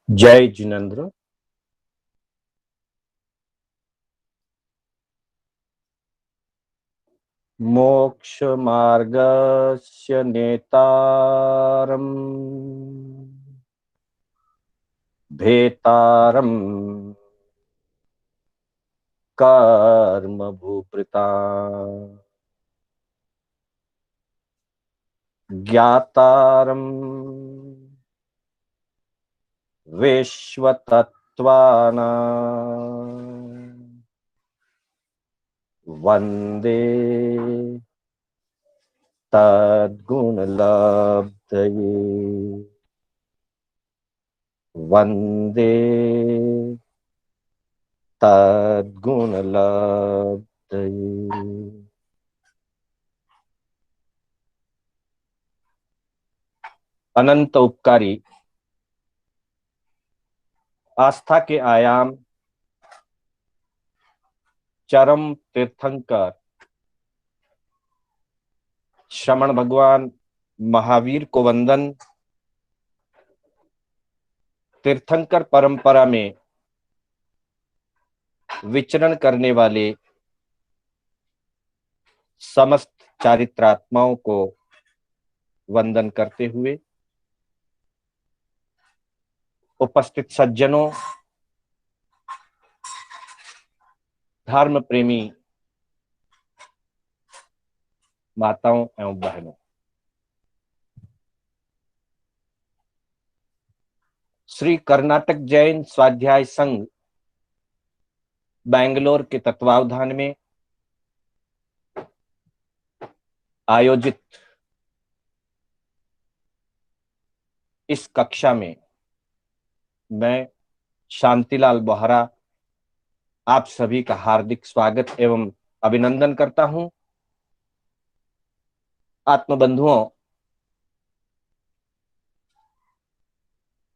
जय जिनेन्द्र। मोक्ष मार्गस्य नेतारम् भेतारम् कर्म भूभृता ज्ञातारम् विश्वतत्त्वानाम् वन्दे तद्गुणलब्धये। वन्दे तद्गुणलब्धये। अनंत उपकारी आस्था के आयाम चरम तीर्थंकर श्रमण भगवान महावीर को वंदन। तीर्थंकर परंपरा में विचरण करने वाले समस्त चारित्रात्माओं को वंदन करते हुए उपस्थित सज्जनों, धर्म प्रेमी माताओं एवं बहनों, श्री कर्नाटक जैन स्वाध्याय संघ बेंगलोर के तत्वावधान में आयोजित इस कक्षा में मैं शांतिलाल बोहरा आप सभी का हार्दिक स्वागत एवं अभिनंदन करता हूं। आत्मबंधुओं,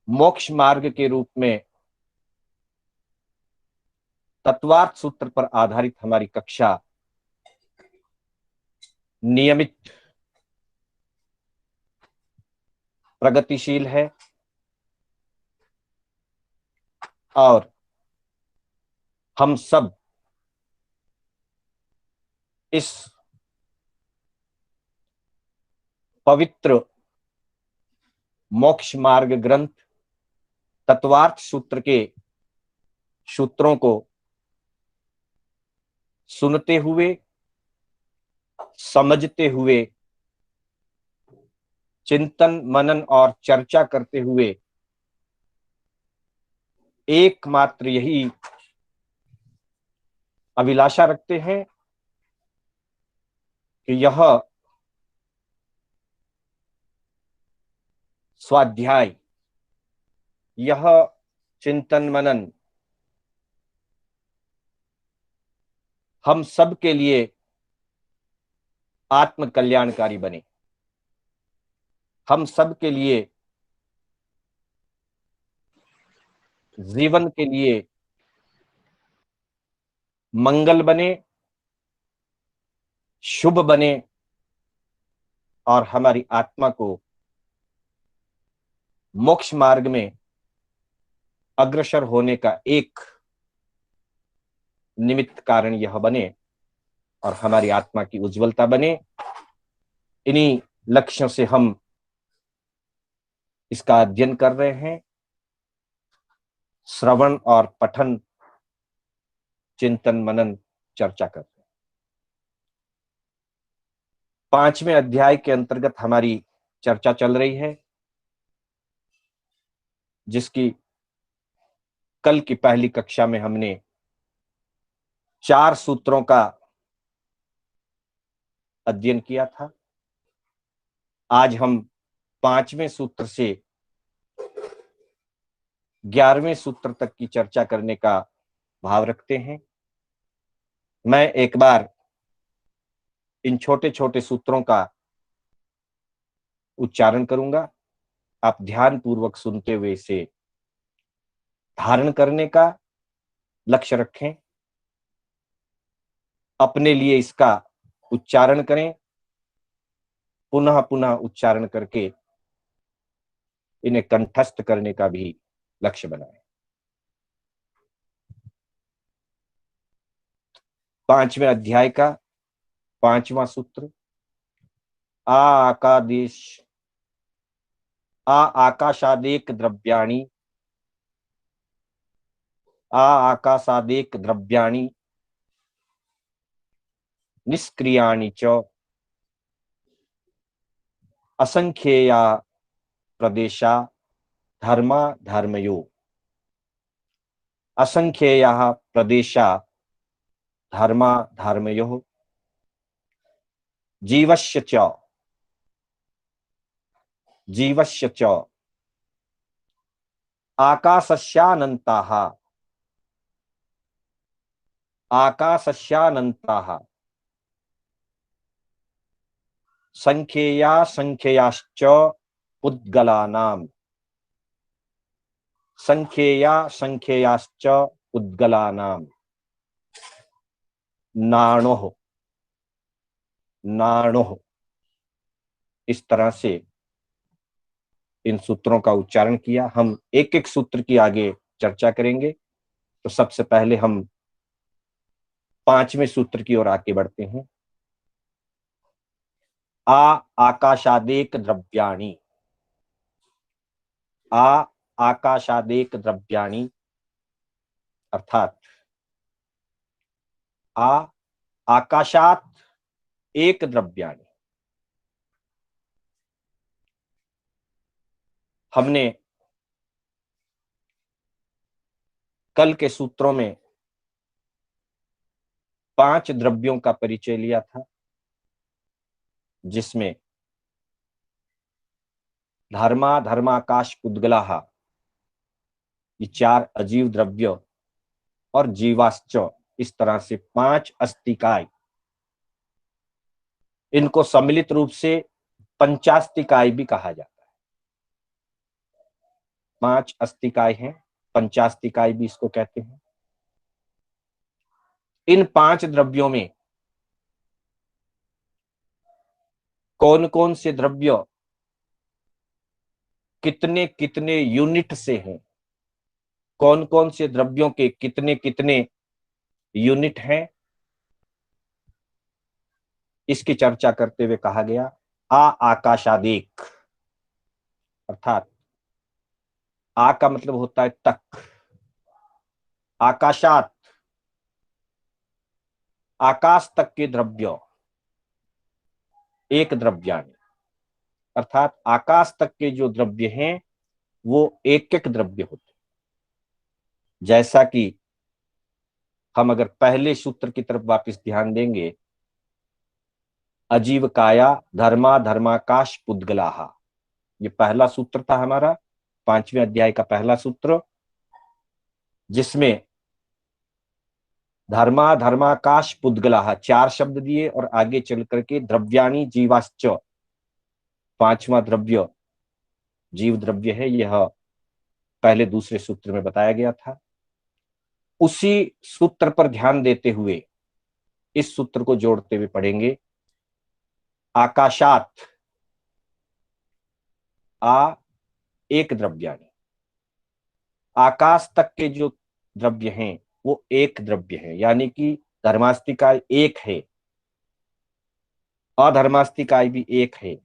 मोक्ष मार्ग के रूप में तत्वार्थ सूत्र पर आधारित हमारी कक्षा नियमित प्रगतिशील है और हम सब इस पवित्र मोक्ष मार्ग ग्रंथ तत्वार्थ सूत्र के सूत्रों को सुनते हुए, समझते हुए, चिंतन मनन और चर्चा करते हुए एकमात्र यही अभिलाषा रखते हैं कि यह स्वाध्याय, यह चिंतन मनन हम सब के लिए आत्म कल्याणकारी बने, हम सब के लिए जीवन के लिए मंगल बने, शुभ बने और हमारी आत्मा को मोक्ष मार्ग में अग्रसर होने का एक निमित्त कारण यह बने और हमारी आत्मा की उज्जवलता बने। इन्हीं लक्ष्यों से हम इसका अध्ययन कर रहे हैं, श्रवण और पठन, चिंतन मनन, चर्चा कर रहे हैं। 5वें अध्याय के अंतर्गत हमारी चर्चा चल रही है, जिसकी कल की पहली कक्षा में हमने 4 सूत्रों का अध्ययन किया था। आज हम 5वें सूत्र से 11वें सूत्र तक की चर्चा करने का भाव रखते हैं। मैं एक बार इन छोटे छोटे सूत्रों का उच्चारण करूंगा, आप ध्यान पूर्वक सुनते हुए इसे धारण करने का लक्ष्य रखें, अपने लिए इसका उच्चारण करें, पुनः पुनः उच्चारण करके इन्हें कंठस्थ करने का भी लक्ष्य बनाएं। 5वें अध्याय का 5वां सूत्र, आकाशादेक द्रव्याणि, आकाशादेक द्रव्याणि निष्क्रियाणि च असंख्येया प्रदेशा धर्मा धर्मयो। असंख्येया प्रदेशा धर्मा धर्मयो जीवस्य च आकाशस्यानन्ताः संख्येयाश्च उद्गलानाम् नाणोः। इस तरह से इन सूत्रों का उच्चारण किया। हम एक एक सूत्र की आगे चर्चा करेंगे। तो सबसे पहले हम 5वें सूत्र की ओर आगे बढ़ते हैं। आकाशादेक द्रव्याणि, आकाशादेक द्रव्याणि अर्थात आकाशात एक द्रव्याणि। हमने कल के सूत्रों में 5 द्रव्यों का परिचय लिया था, जिसमें धर्मा धर्माकाश पुद्गलाः, ये 4 अजीव द्रव्य, और जीवाश्च, इस तरह से 5 अस्तिकाय, इनको सम्मिलित रूप से पंचास्तिकाय भी कहा जाता है। 5 अस्तिकाय हैं, पंचास्तिकाय भी इसको कहते हैं। इन 5 द्रव्यों में कौन कौन से द्रव्य कितने कितने यूनिट से हैं, कौन कौन से द्रव्यों के कितने कितने यूनिट हैं, इसकी चर्चा करते हुए कहा गया आकाशादेक, अर्थात आ का मतलब होता है तक, आकाशात आकाश तक के द्रव्य एक द्रव्याणि, अर्थात आकाश तक के जो द्रव्य हैं वो एक एक द्रव्य होते हैं। जैसा कि हम अगर पहले सूत्र की तरफ वापस ध्यान देंगे, अजीव काया धर्मा धर्माकाश पुद्गलाः, ये पहला सूत्र था हमारा 5वें अध्याय का पहला सूत्र, जिसमें धर्मा धर्माकाश पुद्गलाः 4 शब्द दिए और आगे चल करके द्रव्याणि जीवाश्च, 5वां द्रव्य जीव द्रव्य है, यह पहले दूसरे सूत्र में बताया गया था। उसी सूत्र पर ध्यान देते हुए इस सूत्र को जोड़ते हुए पढ़ेंगे, आकाशात एक द्रव्याणि, आकाश तक के जो द्रव्य हैं वो एक द्रव्य है, यानी कि धर्मास्तिकाय एक है, अधर्मास्तिकाय भी एक है,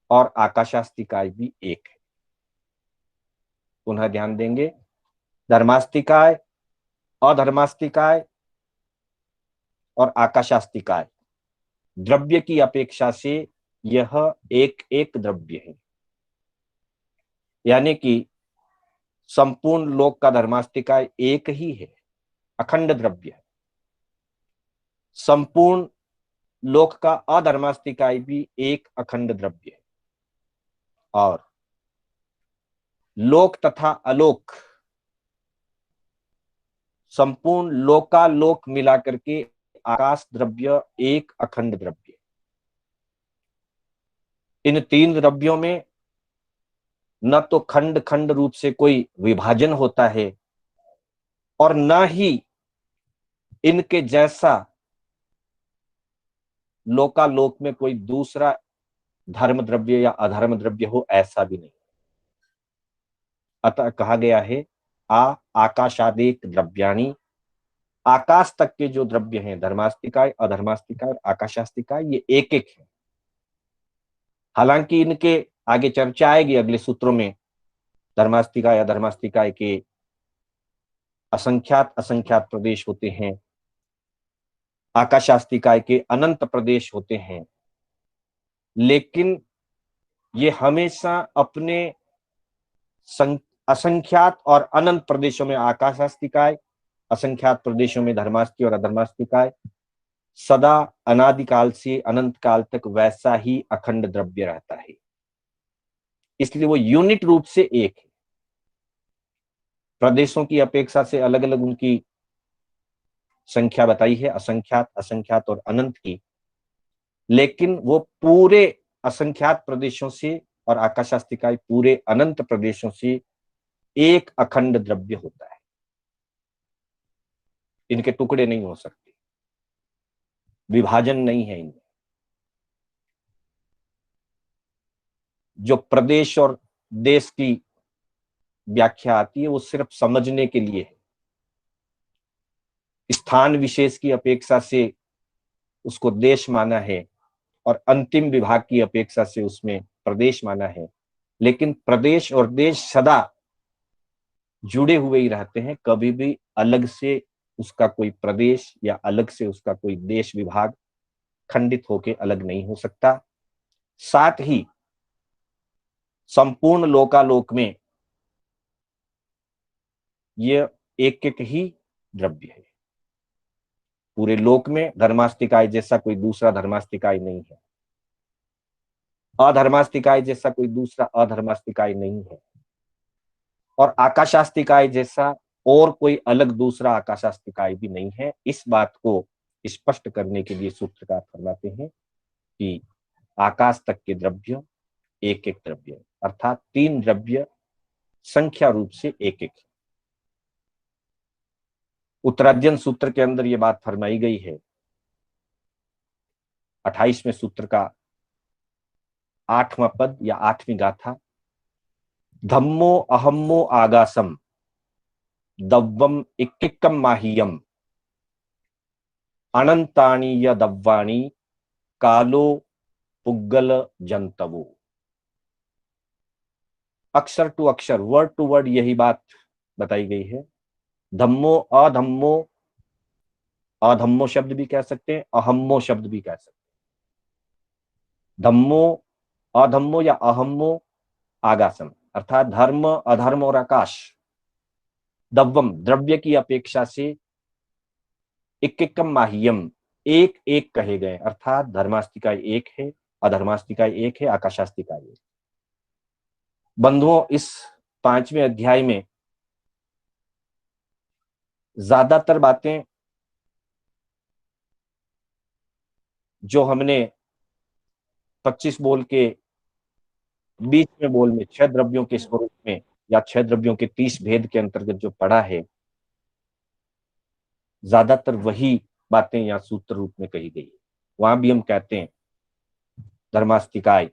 और आकाशास्तिकाय भी एक है। पुनः ध्यान देंगे, धर्मास्तिकाय, अधर्मास्तिकाय और आकाशास्तिकाय द्रव्य की अपेक्षा से यह एक एक द्रव्य है, यानी कि संपूर्ण लोक का धर्मास्तिकाय एक ही है, अखंड द्रव्य है। संपूर्ण लोक का अधर्मास्तिकाय भी एक अखंड द्रव्य है, और लोक तथा अलोक, संपूर्ण लोकालोक मिलाकर के आकाश द्रव्य एक अखंड द्रव्य। इन 3 द्रव्यों में न तो खंड खंड रूप से कोई विभाजन होता है, और न ही इनके जैसा लोकालोक में कोई दूसरा धर्म द्रव्य या अधर्म द्रव्य हो, ऐसा भी नहीं। अतः कहा गया है आकाशादेक द्रव्याणी, आकाश तक के जो द्रव्य हैं, धर्मास्तिकाय, अधर्मास्तिकाय और आकाशास्तिकाय, ये एक एक है। हालांकि इनके आगे चर्चा आएगी अगले सूत्रों में, धर्मास्तिकाय अधर्मास्तिकाय के असंख्यात असंख्यात प्रदेश होते हैं, आकाशास्तिकाय के अनंत प्रदेश होते हैं, लेकिन ये हमेशा अपने असंख्यात और अनंत प्रदेशों में आकाशास्तिकाय, असंख्यात प्रदेशों में धर्मास्ति और अधर्मास्तिकाय सदा अनादिकाल से अनंत काल तक वैसा ही अखंड द्रव्य रहता है। इसलिए वो यूनिट रूप से एक है। प्रदेशों की अपेक्षा से अलग अलग उनकी संख्या बताई है, असंख्यात, असंख्यात और अनंत की, लेकिन वो पूरे असंख्यात प्रदेशों से और आकाशास्तिकाय पूरे अनंत प्रदेशों से एक अखंड द्रव्य होता है। इनके टुकड़े नहीं हो सकते, विभाजन नहीं है इनमें। जो प्रदेश और देश की व्याख्या आती है वो सिर्फ समझने के लिए है। स्थान विशेष की अपेक्षा से उसको देश माना है और अंतिम विभाग की अपेक्षा से उसमें प्रदेश माना है, लेकिन प्रदेश और देश सदा जुड़े हुए ही रहते हैं। कभी भी अलग से उसका कोई प्रदेश या अलग से उसका कोई देश विभाग खंडित होकर अलग नहीं हो सकता। साथ ही संपूर्ण लोकालोक में यह एक एक ही द्रव्य है। पूरे लोक में धर्मास्तिकाय जैसा कोई दूसरा धर्मास्तिकाय नहीं है, अधर्मास्तिकाय जैसा कोई दूसरा अधर्मास्तिकाय नहीं है, और आकाशास्तिकाय जैसा और कोई अलग दूसरा आकाशास्तिकाय भी नहीं है। इस बात को स्पष्ट करने के लिए सूत्रकार फरमाते हैं कि आकाश तक के द्रव्य एक एक द्रव्य, अर्थात तीन द्रव्य संख्या रूप से एक एक है। उत्तराध्ययन सूत्र के अंदर यह बात फरमाई गई है। 28वें सूत्र का 8वां पद या 8वीं गाथा, धम्मो अहम्मो आगासम दव्वम इक्किक्कम माहियम अनंतानी य दव्वाणी कालो पुग्गल जंतवो। अक्षर टू अक्षर, वर्ड टू वर्ड यही बात बताई गई है। धम्मो अधम्मो, अधम्मो शब्द भी कह सकते हैं, अहम्मो शब्द भी कह सकते हैं। धम्मो अधम्मो या अहम्मो आगासम, अर्थात धर्म अधर्म और आकाश दव्वम द्रव्य की अपेक्षा से इक्किक्कम माहियम एक एक कहे गए, अर्थात धर्मास्तिकाय एक है, अधर्मास्तिकाय एक है, आकाशास्तिकाय एक। बंधुओं, इस 5वें अध्याय में ज्यादातर बातें जो हमने 25 बोल के बीच में बोल में 6 द्रव्यों के स्वरूप में या 6 द्रव्यों के 30 भेद के अंतर्गत जो पढ़ा है, ज्यादातर वही बातें यहाँ सूत्र रूप में कही गई है। वहां भी हम कहते हैं धर्मास्तिकाय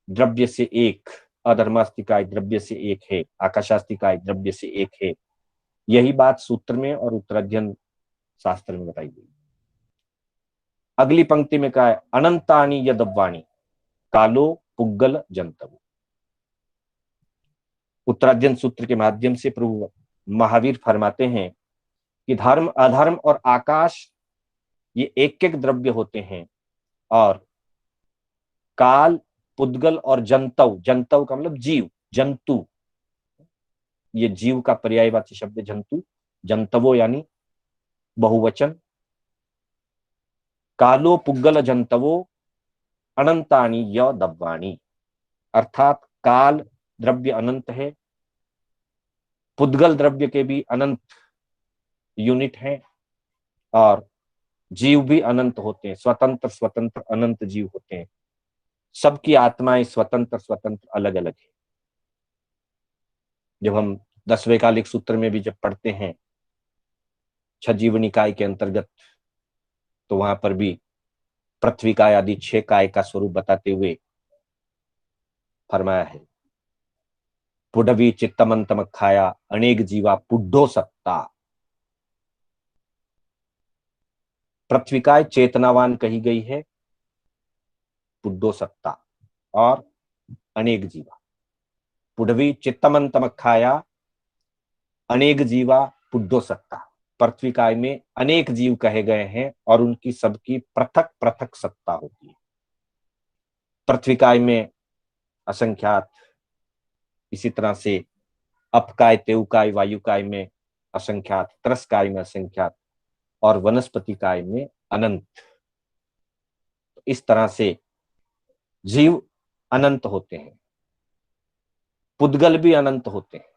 द्रव्य से एक, अधर्मास्तिकाय द्रव्य से एक है, आकाशास्तिकाय द्रव्य से एक है। यही बात सूत्र में और उत्तराध्ययन शास्त्र में बताई गई। अगली पंक्ति में कहा है अनंतानी यदव्वाणी कालो पुग्गल जंतव। उत्तराध्ययन सूत्र के माध्यम से प्रभु महावीर फरमाते हैं कि धर्म अधर्म और आकाश ये एक एक द्रव्य होते हैं, और काल पुद्गल और जंतव, जंतव का मतलब जीव, जंतु, ये जीव का पर्यायवाची शब्द जंतु, जंतवो यानी बहुवचन। कालो पुग्गल जंतवो अनंतानी य दव्वाणी, अर्थात काल द्रव्य अनंत है, पुद्गल द्रव्य के भी अनंत यूनिट है, और जीव भी अनंत होते हैं, स्वतंत्र स्वतंत्र अनंत जीव होते हैं। सबकी आत्माएं स्वतंत्र स्वतंत्र अलग अलग है। जब हम 10वें कालिक सूत्र में भी जब पढ़ते हैं छजीव निकाय के अंतर्गत, तो वहां पर भी पृथ्वी काय आदि 6 काय का स्वरूप बताते हुए फरमाया है। पुडवी चित्तमंतमखाया अनेक जीवा पुड्ढो सत्ता। पृथ्विकाय चेतनावान कही गई है, पुड्ढो सत्ता और अनेक जीवा। पुडवी चित्तमंतमखाया अनेक जीवा पुड्ढो सत्ता। पृथ्विकाय में अनेक जीव कहे गए हैं और उनकी सबकी पृथक पृथक सत्ता होती है। पृथ्विकाय में असंख्यात, इसी तरह से अपकाय तेउकाय वायुकाय में असंख्यात, त्रसकाय में असंख्यात और वनस्पति काय में अनंत। इस तरह से जीव अनंत होते हैं, पुद्गल भी अनंत होते हैं,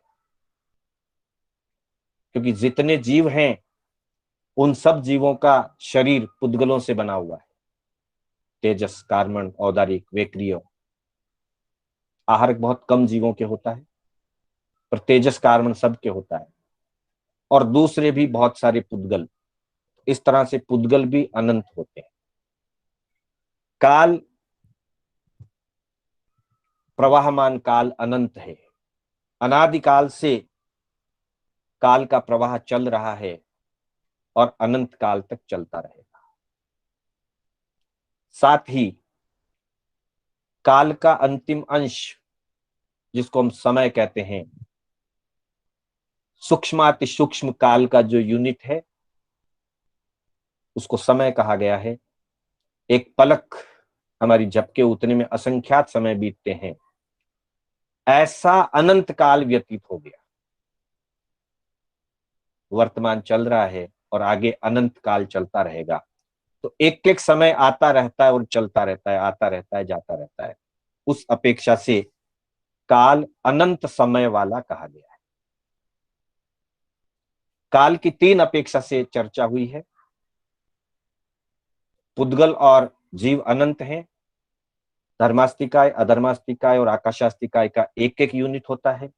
क्योंकि जितने जीव हैं उन सब जीवों का शरीर पुद्गलों से बना हुआ है। तेजस, कार्बन, औदारिक, वेक्रिय। आहार बहुत कम जीवों के होता है, पर तेजस कार्बन सबके होता है, और दूसरे भी बहुत सारे पुद्गल। इस तरह से पुद्गल भी अनंत होते हैं। काल, प्रवाहमान काल अनंत है। अनादिकाल से काल का प्रवाह चल रहा है और अनंत काल तक चलता रहेगा। साथ ही काल का अंतिम अंश, जिसको हम समय कहते हैं, सूक्ष्माति सूक्ष्म काल का जो यूनिट है उसको समय कहा गया है। एक पलक हमारी झपके उतने में असंख्यात समय बीतते हैं, ऐसा अनंत काल व्यतीत हो गया। वर्तमान चल रहा है और आगे अनंत काल चलता रहेगा। तो एक एक समय आता रहता है और चलता रहता है, आता रहता है, जाता रहता है। उस अपेक्षा से काल अनंत समय वाला कहा गया है। काल की तीन अपेक्षा से चर्चा हुई है। पुद्गल और जीव अनंत हैं। धर्मास्तिकाय, अधर्मास्तिकाय और आकाशास्तिकाय का एक एक यूनिट होता है।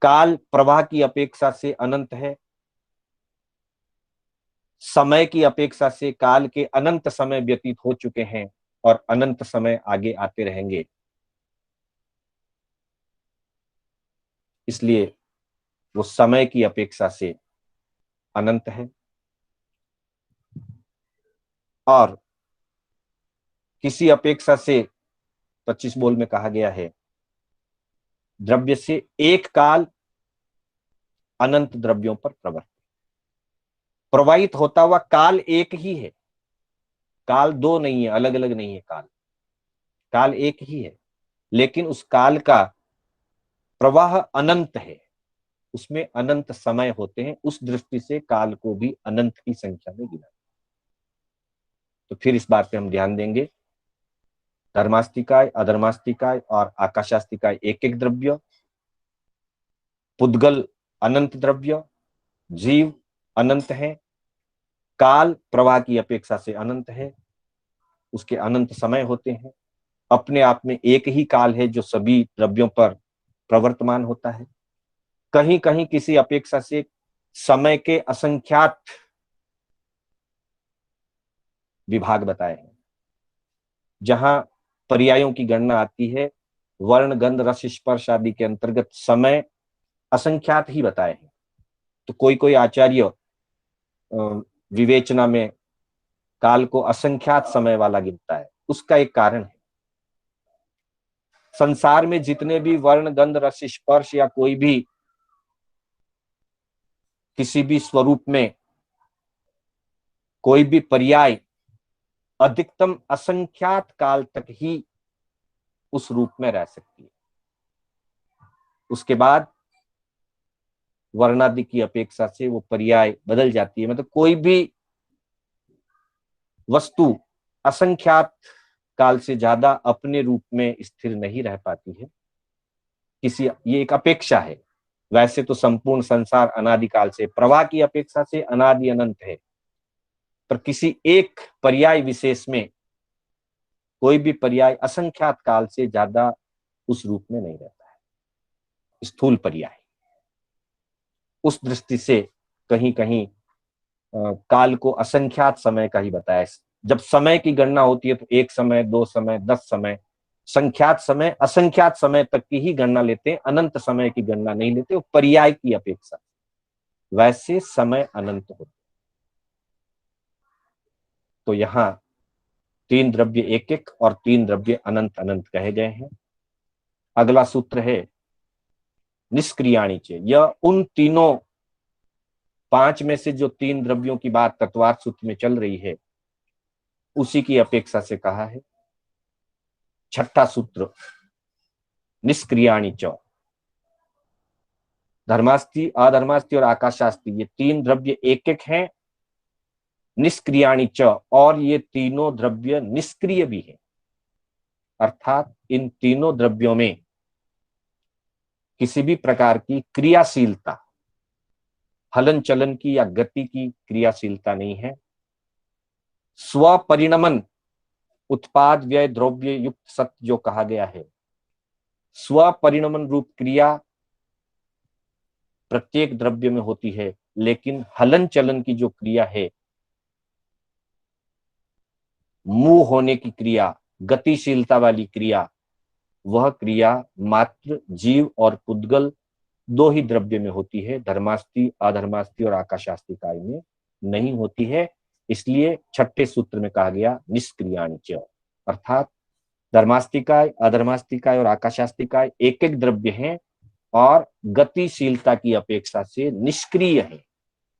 काल प्रवाह की अपेक्षा से अनंत है। समय की अपेक्षा से काल के अनंत समय व्यतीत हो चुके हैं और अनंत समय आगे आते रहेंगे। इसलिए वो समय की अपेक्षा से अनंत है। और किसी अपेक्षा से 25 बोल में कहा गया है, द्रव्य से एक काल अनंत द्रव्यों पर प्रवाहित होता हुआ काल एक ही है। काल दो नहीं है, अलग अलग नहीं है। काल एक ही है, लेकिन उस काल का प्रवाह अनंत है, उसमें अनंत समय होते हैं। उस दृष्टि से काल को भी अनंत की संख्या में गिना। तो फिर इस बात पे हम ध्यान देंगे। धर्मास्तिकाय, अधर्मास्तिकाय और आकाशास्तिकाय एक एक द्रव्य, पुद्गल अनंत द्रव्य, जीव अनंत है, काल प्रवाह की अपेक्षा से अनंत है, उसके अनंत समय होते हैं। अपने आप में एक ही काल है जो सभी द्रव्यों पर प्रवर्तमान होता है। कहीं कहीं किसी अपेक्षा से समय के असंख्यात विभाग बताए हैं। जहां पर्यायों की गणना आती है, वर्ण, गंध, रस, स्पर्श आदि के अंतर्गत समय असंख्यात ही बताए हैं। तो कोई कोई आचार्य विवेचना में काल को असंख्यात समय वाला गिनता है। उसका एक कारण है, संसार में जितने भी वर्ण, गंध, रस, स्पर्श या कोई भी किसी भी स्वरूप में कोई भी पर्याय अधिकतम असंख्यात काल तक ही उस रूप में रह सकती है। उसके बाद वर्णादि की अपेक्षा से वो पर्याय बदल जाती है। मतलब कोई भी वस्तु असंख्यात काल से ज्यादा अपने रूप में स्थिर नहीं रह पाती है। ये एक अपेक्षा है। वैसे तो संपूर्ण संसार अनादिकाल से, प्रवाह की अपेक्षा से अनादि अनंत है, पर किसी एक पर्याय विशेष में कोई भी पर्याय असंख्यात काल से ज्यादा उस रूप में नहीं रहता है, स्थूल पर्याय। उस दृष्टि से कहीं कहीं काल को असंख्यात समय का ही बताया। जब समय की गणना होती है तो 1 समय, 2 समय, 10 समय, संख्यात समय असंख्यात समय तक की ही गणना लेते हैं, अनंत समय की गणना नहीं लेते, वो पर्याय की अपेक्षा। वैसे समय अनंत होते। तो यहां 3 द्रव्य एक एक और 3 द्रव्य अनंत अनंत कहे गए हैं। अगला सूत्र है निष्क्रियाणि च। यह उन तीनों 5 में से जो 3 द्रव्यों की बात तत्वार्थ सूत्र में चल रही है उसी की अपेक्षा से कहा है। छठा सूत्र निष्क्रियाणि च। धर्मास्ति, अधर्मास्ति और आकाशास्ति, ये 3 द्रव्य एक एक हैं। निष्क्रियाणि च, और ये तीनों द्रव्य निष्क्रिय भी हैं, अर्थात इन तीनों द्रव्यों में किसी भी प्रकार की क्रियाशीलता, हलन चलन की या गति की क्रियाशीलता नहीं है। स्वपरिणमन, उत्पाद व्यय द्रव्य युक्त सत्य जो कहा गया है, स्वपरिणमन रूप क्रिया प्रत्येक द्रव्य में होती है, लेकिन हलन चलन की जो क्रिया है, मुंह होने की क्रिया, गतिशीलता वाली क्रिया, वह क्रिया मात्र जीव और पुद्गल 2 ही द्रव्य में होती है। धर्मास्ति, अधर्मास्ति और आकाशास्ति काय में नहीं होती है। इसलिए छठे सूत्र में कहा गया निष्क्रियाणि च, अर्थात धर्मास्तिकाय, अधर्मास्तिकाय और आकाशास्तिकाय एक एक द्रव्य हैं और गतिशीलता की अपेक्षा से निष्क्रिय है,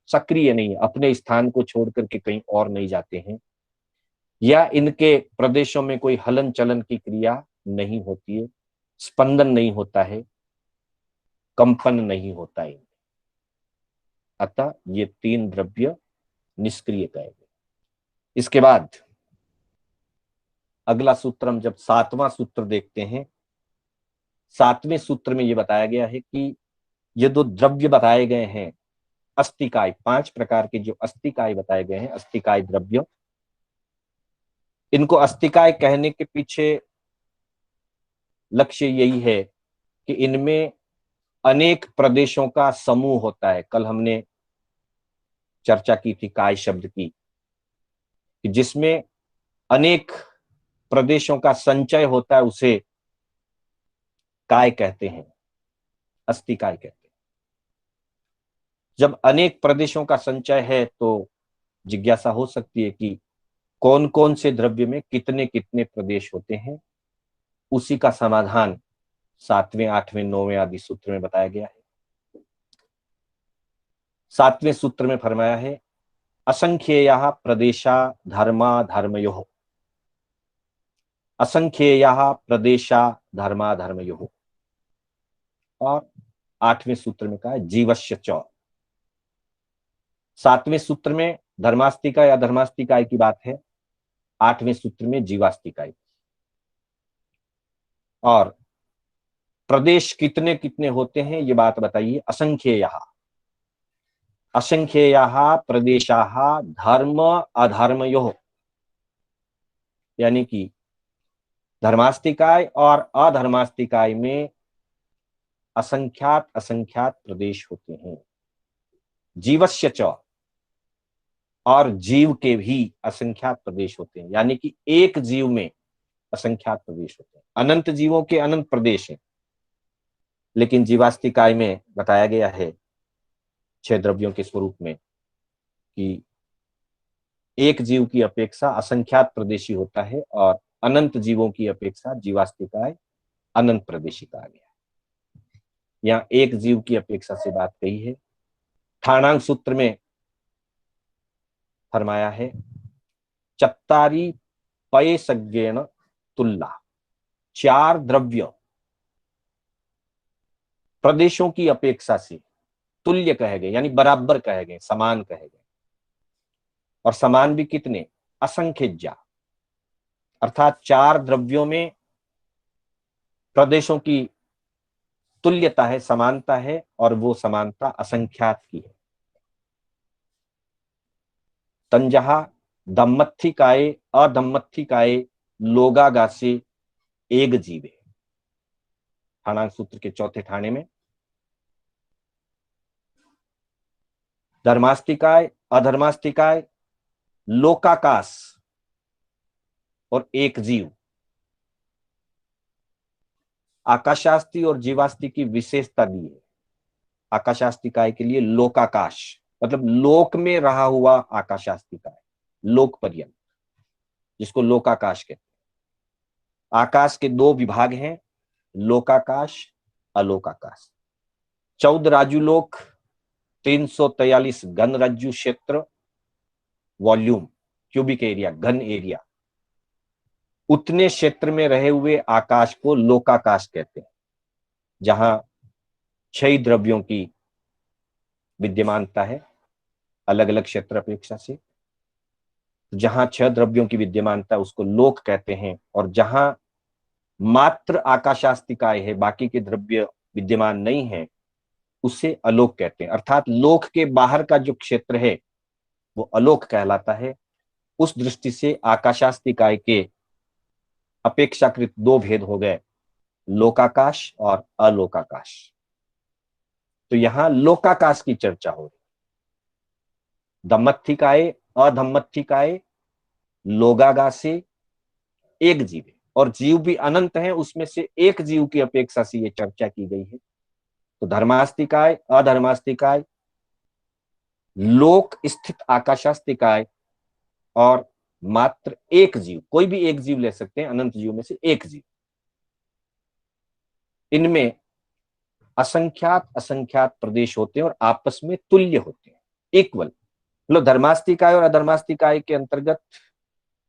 सक्रिय नहीं, अपने स्थान को छोड़ करके कहीं और नहीं जाते हैं, या इनके प्रदेशों में कोई हलन चलन की क्रिया नहीं होती है, स्पंदन नहीं होता है, कंपन नहीं होता है। अतः ये 3 द्रव्य निष्क्रिय कहे गए। इसके बाद अगला सूत्र हम जब 7वां सूत्र देखते हैं, 7वें सूत्र में यह बताया गया है कि ये 2 द्रव्य बताए गए हैं अस्तिकाय, 5 प्रकार के जो अस्तिकाय बताए गए हैं, अस्तिकाय द्रव्य, इनको अस्तिकाय कहने के पीछे लक्ष्य यही है कि इनमें अनेक प्रदेशों का समूह होता है। कल हमने चर्चा की थी काय शब्द की, कि जिसमें अनेक प्रदेशों का संचय होता है, उसे काय कहते हैं, अस्तिकाय कहते हैं। जब अनेक प्रदेशों का संचय है तो जिज्ञासा हो सकती है कि कौन कौन से द्रव्य में कितने कितने प्रदेश होते हैं। उसी का समाधान 7वें, 8वें, 9वें आदि सूत्र में बताया गया है। 7वें सूत्र में फरमाया है असंख्येयः प्रदेशा धर्मा धर्मयोः, असंख्येयः प्रदेशा धर्मा धर्मयोः। और 8वें सूत्र में कहा है जीवस्य च। 7वें सूत्र में धर्मास्तिकाय या धर्मास्तिकाय की बात है, 8वें सूत्र में जीवास्तिकाय। और प्रदेश कितने कितने होते हैं ये बात बताइए। असंख्येयः, असंख्येयः प्रदेशाः धर्म अधर्मयोः, यानी कि धर्मास्तिकाय और अधर्मास्तिकाय में असंख्यात असंख्यात प्रदेश होते हैं। जीवस्य च, और जीव के भी असंख्यात प्रदेश होते हैं, यानी कि एक जीव में असंख्यात प्रदेश होते हैं। अनंत जीवों के अनंत प्रदेश हैं, लेकिन जीवास्तिकाय में बताया गया है 6 द्रव्यों के स्वरूप में कि एक जीव की अपेक्षा असंख्यात प्रदेशी होता है, और अनंत जीवों की अपेक्षा जीवास्तिकाय अनंत प्रदेशी कहा गया। यहाँ एक जीव की अपेक्षा से बात कही है। ठाणांक सूत्र में फरमाया है चत्तारी पयसज्ञेन तुल्ला, 4 द्रव्य प्रदेशों की अपेक्षा से तुल्य कहे गए, यानी बराबर कहे गए, समान कहे गए। और समान भी कितने? असंख्यज्ञा, अर्थात 4 द्रव्यों में प्रदेशों की तुल्यता है, समानता है, और वो समानता असंख्यात की है। तंजहा दम्मत्थिकाय अदम्मत्थिकाय लोगागासे एक जीवे, ठाणांक सूत्र के 4थे ठाणे में धर्मास्तिकाय अधर्मास्तिकाय लोकाकाश और एक जीव, आकाशास्ति और जीवास्ति की विशेषता दी है। आकाशास्ति काय के लिए लोकाकाश, मतलब लोक में रहा हुआ आकाशास्ति काय, लोक पर्यंत, जिसको लोकाकाश कहते हैं। आकाश के दो विभाग हैं, लोकाकाश, अलोकाकाश। 14 राजुलोक, 343 घन रज्जु क्षेत्र, वॉल्यूम, क्यूबिक एरिया, घन एरिया, उतने क्षेत्र में रहे हुए आकाश को लोकाकाश कहते हैं, जहां 6 द्रव्यों की विद्यमानता है अलग अलग क्षेत्र अपेक्षा से। जहां 6 द्रव्यों की विद्यमानता उसको लोक कहते हैं, और जहां मात्र आकाशास्तिकाय है, बाकी के द्रव्य विद्यमान नहीं है, उसे अलोक कहते हैं। अर्थात लोक के बाहर का जो क्षेत्र है वो अलोक कहलाता है। उस दृष्टि से आकाशास्तिकाय के अपेक्षाकृत 2 भेद हो गए, लोकाकाश और अलोकाकाश। तो यहां लोकाकाश की चर्चा हो रही। धम्मत्थिकाय, अधम्मत्थिकाय, लोगागा से एक जीव है, और जीव भी अनंत है, उसमें से एक जीव की अपेक्षा से ये चर्चा की गई है। तो धर्मास्तिकाय, अधर्मास्तिकाय, लोक स्थित आकाशास्तिकाय, और मात्र एक जीव, कोई भी एक जीव ले सकते हैं, अनंत जीव में से एक जीव। इनमें असंख्यात असंख्यात प्रदेश होते हैं और आपस में तुल्य होते हैं, इक्वल। मतलब धर्मास्तिकाय और अधर्मास्तिकाय के अंतर्गत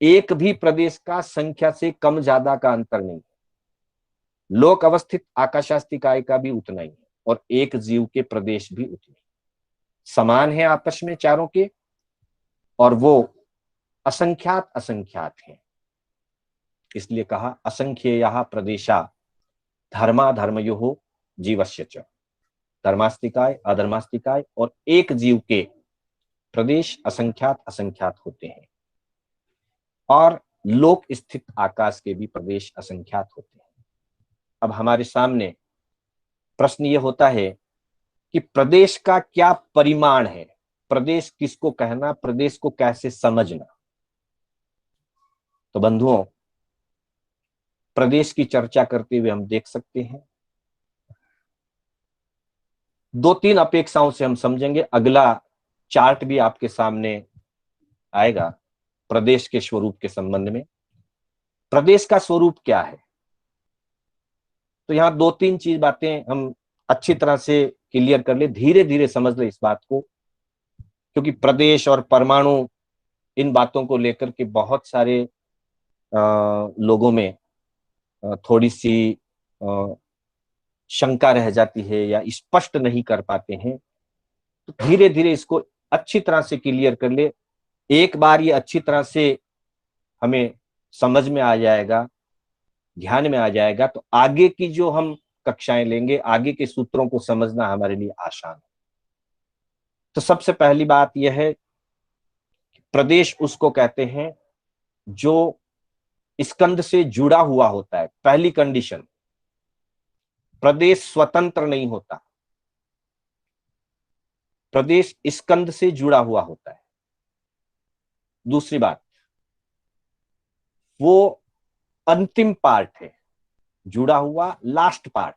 एक भी प्रदेश का संख्या से कम ज्यादा का अंतर नहीं है। लोक अवस्थित आकाशास्तिकाय का भी उतना ही है, और एक जीव के प्रदेश भी उतने समान है आपस में चारों के, और वो असंख्यात असंख्यात हैं। इसलिए कहा असंख्येयः प्रदेशा धर्माधर्मयोः जीवस्य च। धर्मास्तिकाय, अधर्मास्तिकाय और एक जीव के प्रदेश असंख्यात असंख्यात होते हैं, और लोक स्थित आकाश के भी प्रदेश असंख्यात होते हैं। अब हमारे सामने प्रश्न यह होता है कि प्रदेश का क्या परिमाण है, प्रदेश किसको कहना, प्रदेश को कैसे समझना। तो बंधुओं, प्रदेश की चर्चा करते हुए हम देख सकते हैं 2-3 अपेक्षाओं से हम समझेंगे। अगला चार्ट भी आपके सामने आएगा प्रदेश के स्वरूप के संबंध में। प्रदेश का स्वरूप क्या है, तो यहां 2-3 चीज बातें हम अच्छी तरह से क्लियर कर ले, धीरे धीरे समझ ले इस बात को, क्योंकि प्रदेश और परमाणु, इन बातों को लेकर के बहुत सारे लोगों में थोड़ी सी शंका रह जाती है या स्पष्ट नहीं कर पाते हैं। तो धीरे धीरे इसको अच्छी तरह से क्लियर कर ले। एक बार ये अच्छी तरह से हमें समझ में आ जाएगा, ध्यान में आ जाएगा, तो आगे की जो हम कक्षाएं लेंगे, आगे के सूत्रों को समझना हमारे लिए आसान है। तो सबसे पहली बात यह है, प्रदेश उसको कहते हैं जो स्कंद से जुड़ा हुआ होता है। पहली कंडीशन, प्रदेश स्वतंत्र नहीं होता, प्रदेश स्कंद से जुड़ा हुआ होता है। दूसरी बात, वो अंतिम पार्ट है, जुड़ा हुआ लास्ट पार्ट।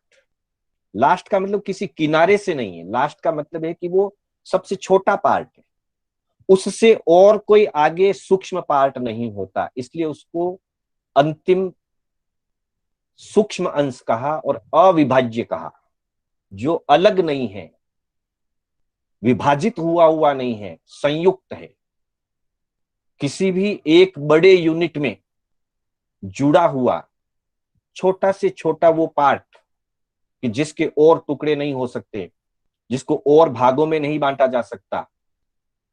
लास्ट का मतलब किसी किनारे से नहीं है, लास्ट का मतलब है कि वो सबसे छोटा पार्ट है, उससे और कोई आगे सूक्ष्म पार्ट नहीं होता, इसलिए उसको अंतिम सूक्ष्म अंश कहा और अविभाज्य कहा। जो अलग नहीं है, विभाजित हुआ हुआ नहीं है, संयुक्त है। किसी भी एक बड़े यूनिट में जुड़ा हुआ छोटा से छोटा वो पार्ट कि जिसके और टुकड़े नहीं हो सकते, जिसको और भागों में नहीं बांटा जा सकता,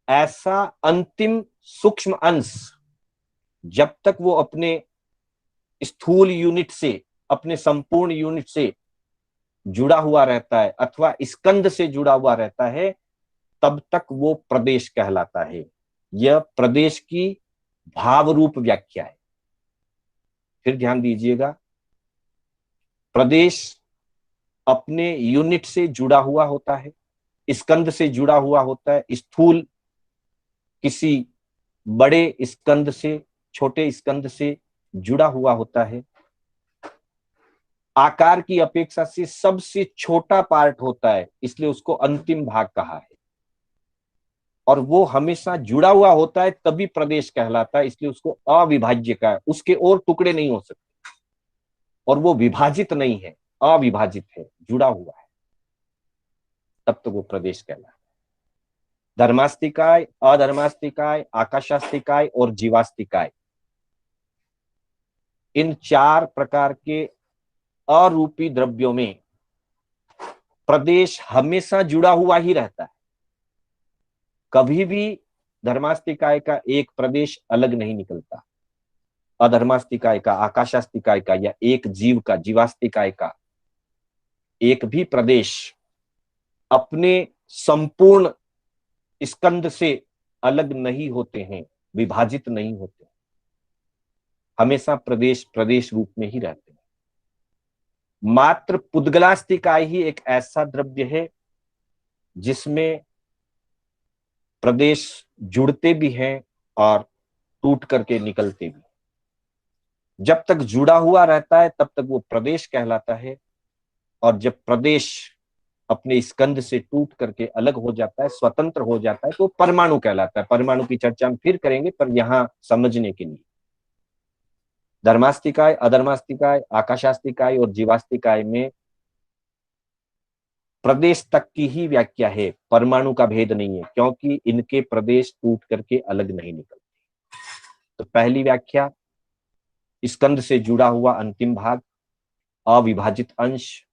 ऐसा अंतिम सूक्ष्म अंश जब तक वो अपने स्थूल यूनिट से, अपने संपूर्ण यूनिट से जुड़ा हुआ रहता है अथवा स्कंद से जुड़ा हुआ रहता है, तब तक वो प्रदेश कहलाता है। यह प्रदेश की भाव रूप व्याख्या है। फिर ध्यान दीजिएगा, प्रदेश अपने यूनिट से जुड़ा हुआ होता है, स्कंद से जुड़ा हुआ होता है, स्थूल किसी बड़े स्कंद से, छोटे स्कंद से जुड़ा हुआ होता है। आकार की अपेक्षा से सबसे छोटा पार्ट होता है, इसलिए उसको अंतिम भाग कहा है। और वो हमेशा जुड़ा हुआ होता है तभी प्रदेश कहलाता है, इसलिए उसको अविभाज्य का है। उसके और टुकड़े नहीं हो सकते, और वो विभाजित नहीं है, अविभाजित है, जुड़ा हुआ है, तब तो वो प्रदेश कहलाता है। धर्मास्तिकाय, अधर्मास्तिकाय, आकाशास्तिकाय और जीवास्तिकाय, इन 4 प्रकार के अरूपी द्रव्यों में प्रदेश हमेशा जुड़ा हुआ ही रहता है। कभी भी धर्मास्तिकाय का एक प्रदेश अलग नहीं निकलता, अधर्मास्तिकाय का, आकाशास्तिकाय का, या एक जीव का, जीवास्तिकाय का एक भी प्रदेश अपने संपूर्ण स्कंद से अलग नहीं होते हैं, विभाजित नहीं होते, हमेशा प्रदेश प्रदेश रूप में ही रहते हैं। मात्र पुद्गलास्तिकाय ही एक ऐसा द्रव्य है जिसमें प्रदेश जुड़ते भी हैं और टूट करके निकलते भी। जब तक जुड़ा हुआ रहता है तब तक वो प्रदेश कहलाता है, और जब प्रदेश अपने स्कंद से टूट करके अलग हो जाता है, स्वतंत्र हो जाता है, तो परमाणु कहलाता है। परमाणु की चर्चा हम फिर करेंगे, पर यहां समझने के लिए धर्मास्तिकाय, अधर्मास्तिकाय, आकाशास्तिकाय और जीवास्तिकाय में प्रदेश तक की ही व्याख्या है, परमाणु का भेद नहीं है, क्योंकि इनके प्रदेश टूट करके अलग नहीं निकलते। तो पहली व्याख्या, स्कंद से जुड़ा हुआ अंतिम भाग, अविभाजित अंश,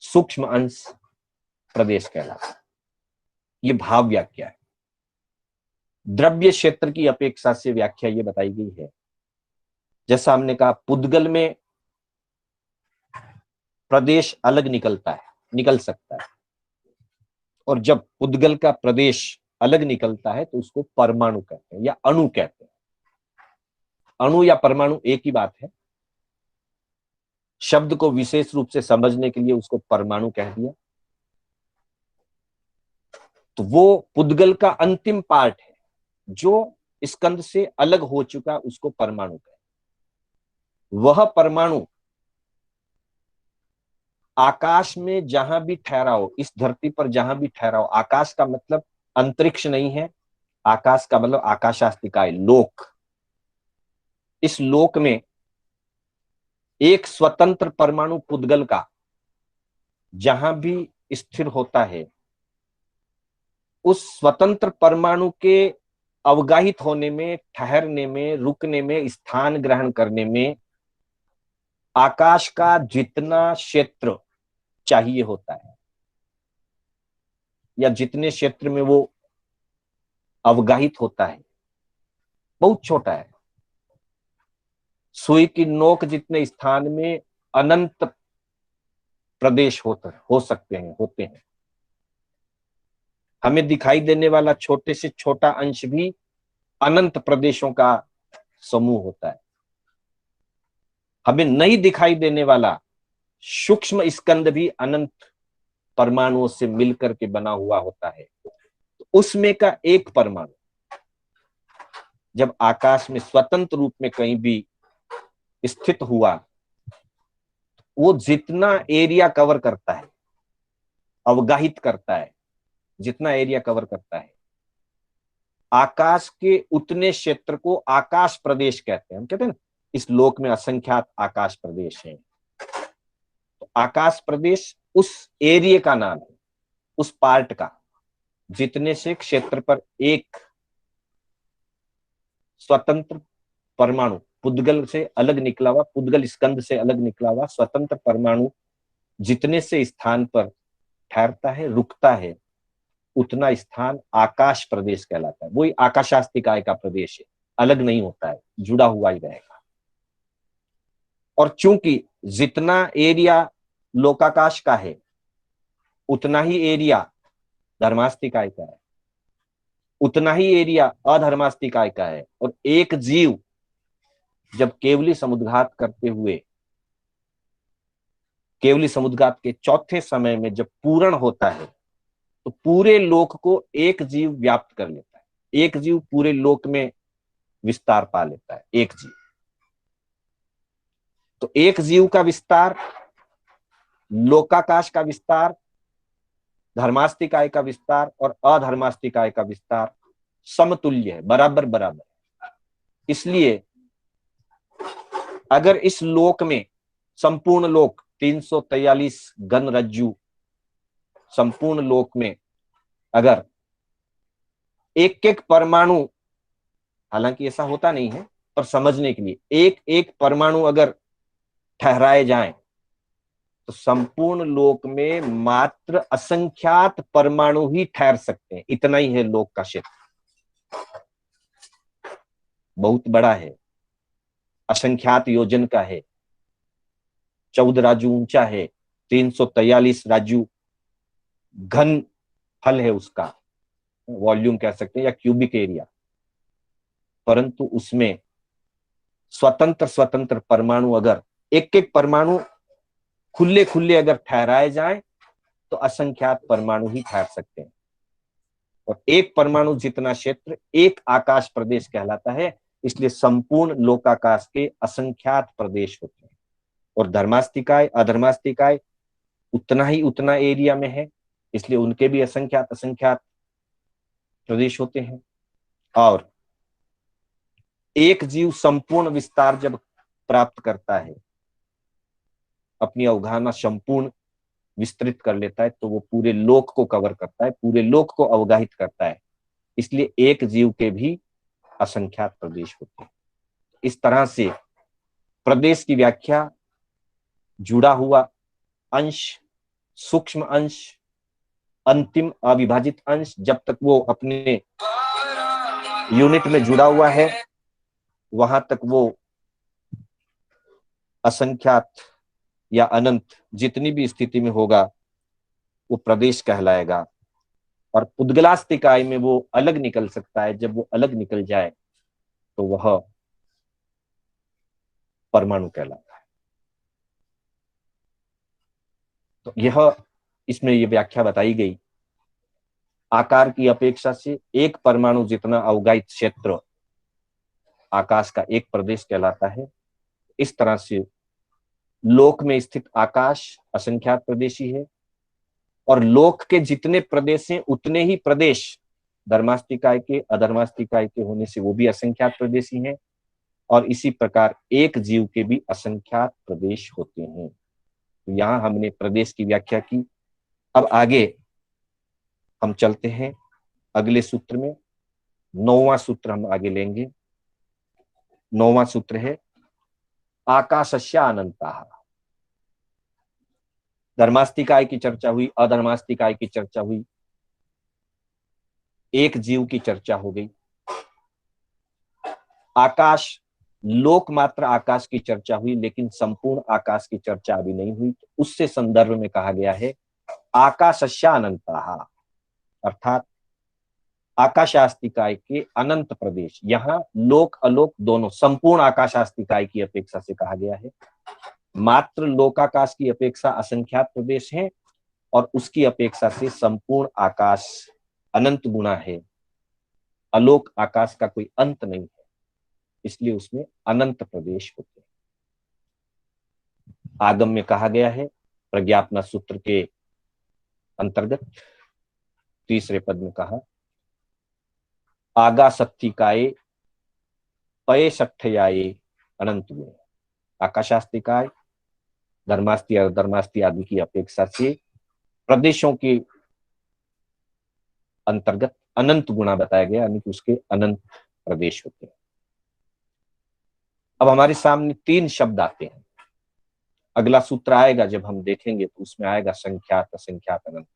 सूक्ष्म अंश प्रदेश कहलाता है। ये भाव व्याख्या है। द्रव्य क्षेत्र की अपेक्षा से व्याख्या ये बताई गई है। जैसा हमने कहा, पुद्गल में प्रदेश अलग निकल सकता है, और जब पुद्गल का प्रदेश अलग निकलता है तो उसको परमाणु कहते हैं या अणु कहते हैं। अणु या परमाणु एक ही बात है, शब्द को विशेष रूप से समझने के लिए उसको परमाणु कह दिया। तो वो पुद्गल का अंतिम पार्ट है जो स्कंद से अलग हो चुका, उसको परमाणु कहते हैं। वह परमाणु आकाश में जहां भी ठहरा हो, इस धरती पर जहां भी ठहरा हो, आकाश का मतलब अंतरिक्ष नहीं है, आकाश का मतलब आकाशास्तिकाय, लोक। इस लोक में एक स्वतंत्र परमाणु पुद्गल का जहां भी स्थिर होता है, उस स्वतंत्र परमाणु के अवगाहित होने में, ठहरने में, रुकने में, स्थान ग्रहण करने में आकाश का जितना क्षेत्र चाहिए होता है, या जितने क्षेत्र में वो अवगाहित होता है, बहुत छोटा है। सुई की नोक जितने स्थान में अनंत प्रदेश हो सकते हैं, होते हैं। हमें दिखाई देने वाला छोटे से छोटा अंश भी अनंत प्रदेशों का समूह होता है। हमें नहीं दिखाई देने वाला सूक्ष्म स्कंद भी अनंत परमाणुओं से मिलकर के बना हुआ होता है। तो उसमें का एक परमाणु जब आकाश में स्वतंत्र रूप में कहीं भी स्थित हुआ, वो जितना एरिया कवर करता है, अवगाहित करता है, जितना एरिया कवर करता है, आकाश के उतने क्षेत्र को आकाश प्रदेश कहते हैं। हम कहते हैं ना, इस लोक में असंख्यात आकाश प्रदेश हैं। तो आकाश प्रदेश उस एरिया का नाम है, उस पार्ट का, जितने से क्षेत्र पर एक स्वतंत्र परमाणु पुद्गल से अलग निकला हुआ, पुद्गल स्कंद से अलग निकला हुआ स्वतंत्र परमाणु जितने से स्थान पर ठहरता है, रुकता है, उतना स्थान आकाश प्रदेश कहलाता है। वही आकाशास्तिकाय का प्रदेश है, अलग नहीं होता है, जुड़ा हुआ ही रहेगा। और चूंकि जितना एरिया लोकाकाश का है, उतना ही एरिया धर्मास्तिकाय का है, उतना ही एरिया अधर्मास्तिकाय का है। और एक जीव जब केवली समुद्घात करते हुए, केवली समुद्घात के चौथे समय में जब पूर्ण होता है, तो पूरे लोक को एक जीव व्याप्त कर लेता है। एक जीव पूरे लोक में विस्तार पा लेता है, एक जीव। तो एक जीव का विस्तार लोकाकाश का विस्तार, धर्मास्तिकाय का विस्तार और अधर्मास्तिकाय का विस्तार समतुल्य है, बराबर बराबर। इसलिए अगर इस लोक में संपूर्ण लोक 343 घन रज्जु, संपूर्ण लोक में अगर एक एक परमाणु, हालांकि ऐसा होता नहीं है पर समझने के लिए, एक एक परमाणु अगर ठहराए जाएं तो संपूर्ण लोक में मात्र असंख्यात परमाणु ही ठहर सकते हैं। इतना ही है लोक का क्षेत्र, बहुत बड़ा है, असंख्यात योजन का है, 14 राजू ऊंचा है, 343 राजू घन फल है उसका, वॉल्यूम कह सकते हैं या क्यूबिक एरिया। परंतु उसमें स्वतंत्र स्वतंत्र परमाणु अगर एक एक परमाणु खुले खुले अगर ठहराए जाएं तो असंख्यात परमाणु ही ठहर सकते हैं। और एक परमाणु जितना क्षेत्र एक आकाश प्रदेश कहलाता है, इसलिए संपूर्ण लोकाकाश के असंख्यात प्रदेश होते हैं। और धर्मास्तिकाय अधर्मास्तिकाय उतना एरिया में है, इसलिए उनके भी असंख्यात असंख्यात प्रदेश होते हैं। और एक जीव संपूर्ण विस्तार जब प्राप्त करता है, अपनी अवधारणा संपूर्ण विस्तृत कर लेता है, तो वो पूरे लोक को कवर करता है, पूरे लोक को अवगाहित करता है। इसलिए एक जीव के भी असंख्यात प्रदेश होते हैं। इस तरह से प्रदेश की व्याख्या जुड़ा हुआ अंश, सूक्ष्म अंश, अंतिम अविभाजित अंश, जब तक वो अपने यूनिट में जुड़ा हुआ है वहां तक वो असंख्यात या अनंत जितनी भी स्थिति में होगा वो प्रदेश कहलाएगा। और पुद्गलास्तिकाय में वो अलग निकल सकता है, जब वो अलग निकल जाए तो वह परमाणु कहलाता है। तो यह इसमें ये व्याख्या बताई गई, आकार की अपेक्षा से एक परमाणु जितना अवगाहित क्षेत्र आकाश का एक प्रदेश कहलाता है। इस तरह से लोक में स्थित आकाश असंख्यात प्रदेशी है, और लोक के जितने प्रदेश हैं उतने ही प्रदेश धर्मास्तिकाय के अधर्मास्तिकाय के होने से वो भी असंख्यात प्रदेशी हैं। और इसी प्रकार एक जीव के भी असंख्यात प्रदेश होते हैं। तो यहां हमने प्रदेश की व्याख्या की। अब आगे हम चलते हैं अगले सूत्र में। 9वां सूत्र हम आगे लेंगे। 9वां सूत्र है आकाशस्य अनंतः। धर्मास्तिकाय की चर्चा हुई, अधर्मास्तिकाय की चर्चा हुई, एक जीव की चर्चा हो गई। आकाश, लोक मात्र आकाश की चर्चा हुई, लेकिन संपूर्ण आकाश की चर्चा अभी नहीं हुई। तो उससे संदर्भ में कहा गया है आकाशस्य अनंतः, अर्थात आकाशास्तिकाय के अनंत प्रदेश। यहाँ लोक अलोक दोनों, संपूर्ण आकाशास्तिकाय की अपेक्षा से कहा गया है। मात्र लोकाकाश की अपेक्षा असंख्यात प्रदेश हैं, और उसकी अपेक्षा से संपूर्ण आकाश अनंत गुना है। अलोक आकाश का कोई अंत नहीं है, इसलिए उसमें अनंत प्रदेश होते हैं। आगम में कहा गया है प्रज्ञापना सूत्र के अंतर्गत 3रे पद में कहा आगासक्तिकाय पये सठ्ठयाये अनंत गुण। आकाशास्तिकाय धर्मास्ति और धर्मास्ति आदि की अपेक्षा से प्रदेशों के अंतर्गत अनंत गुणा बताया गया, यानी कि उसके अनंत प्रदेश होते हैं। अब हमारे सामने 3 शब्द आते हैं। अगला सूत्र आएगा जब हम देखेंगे तो उसमें आएगा संख्यात असंख्यात अनंत।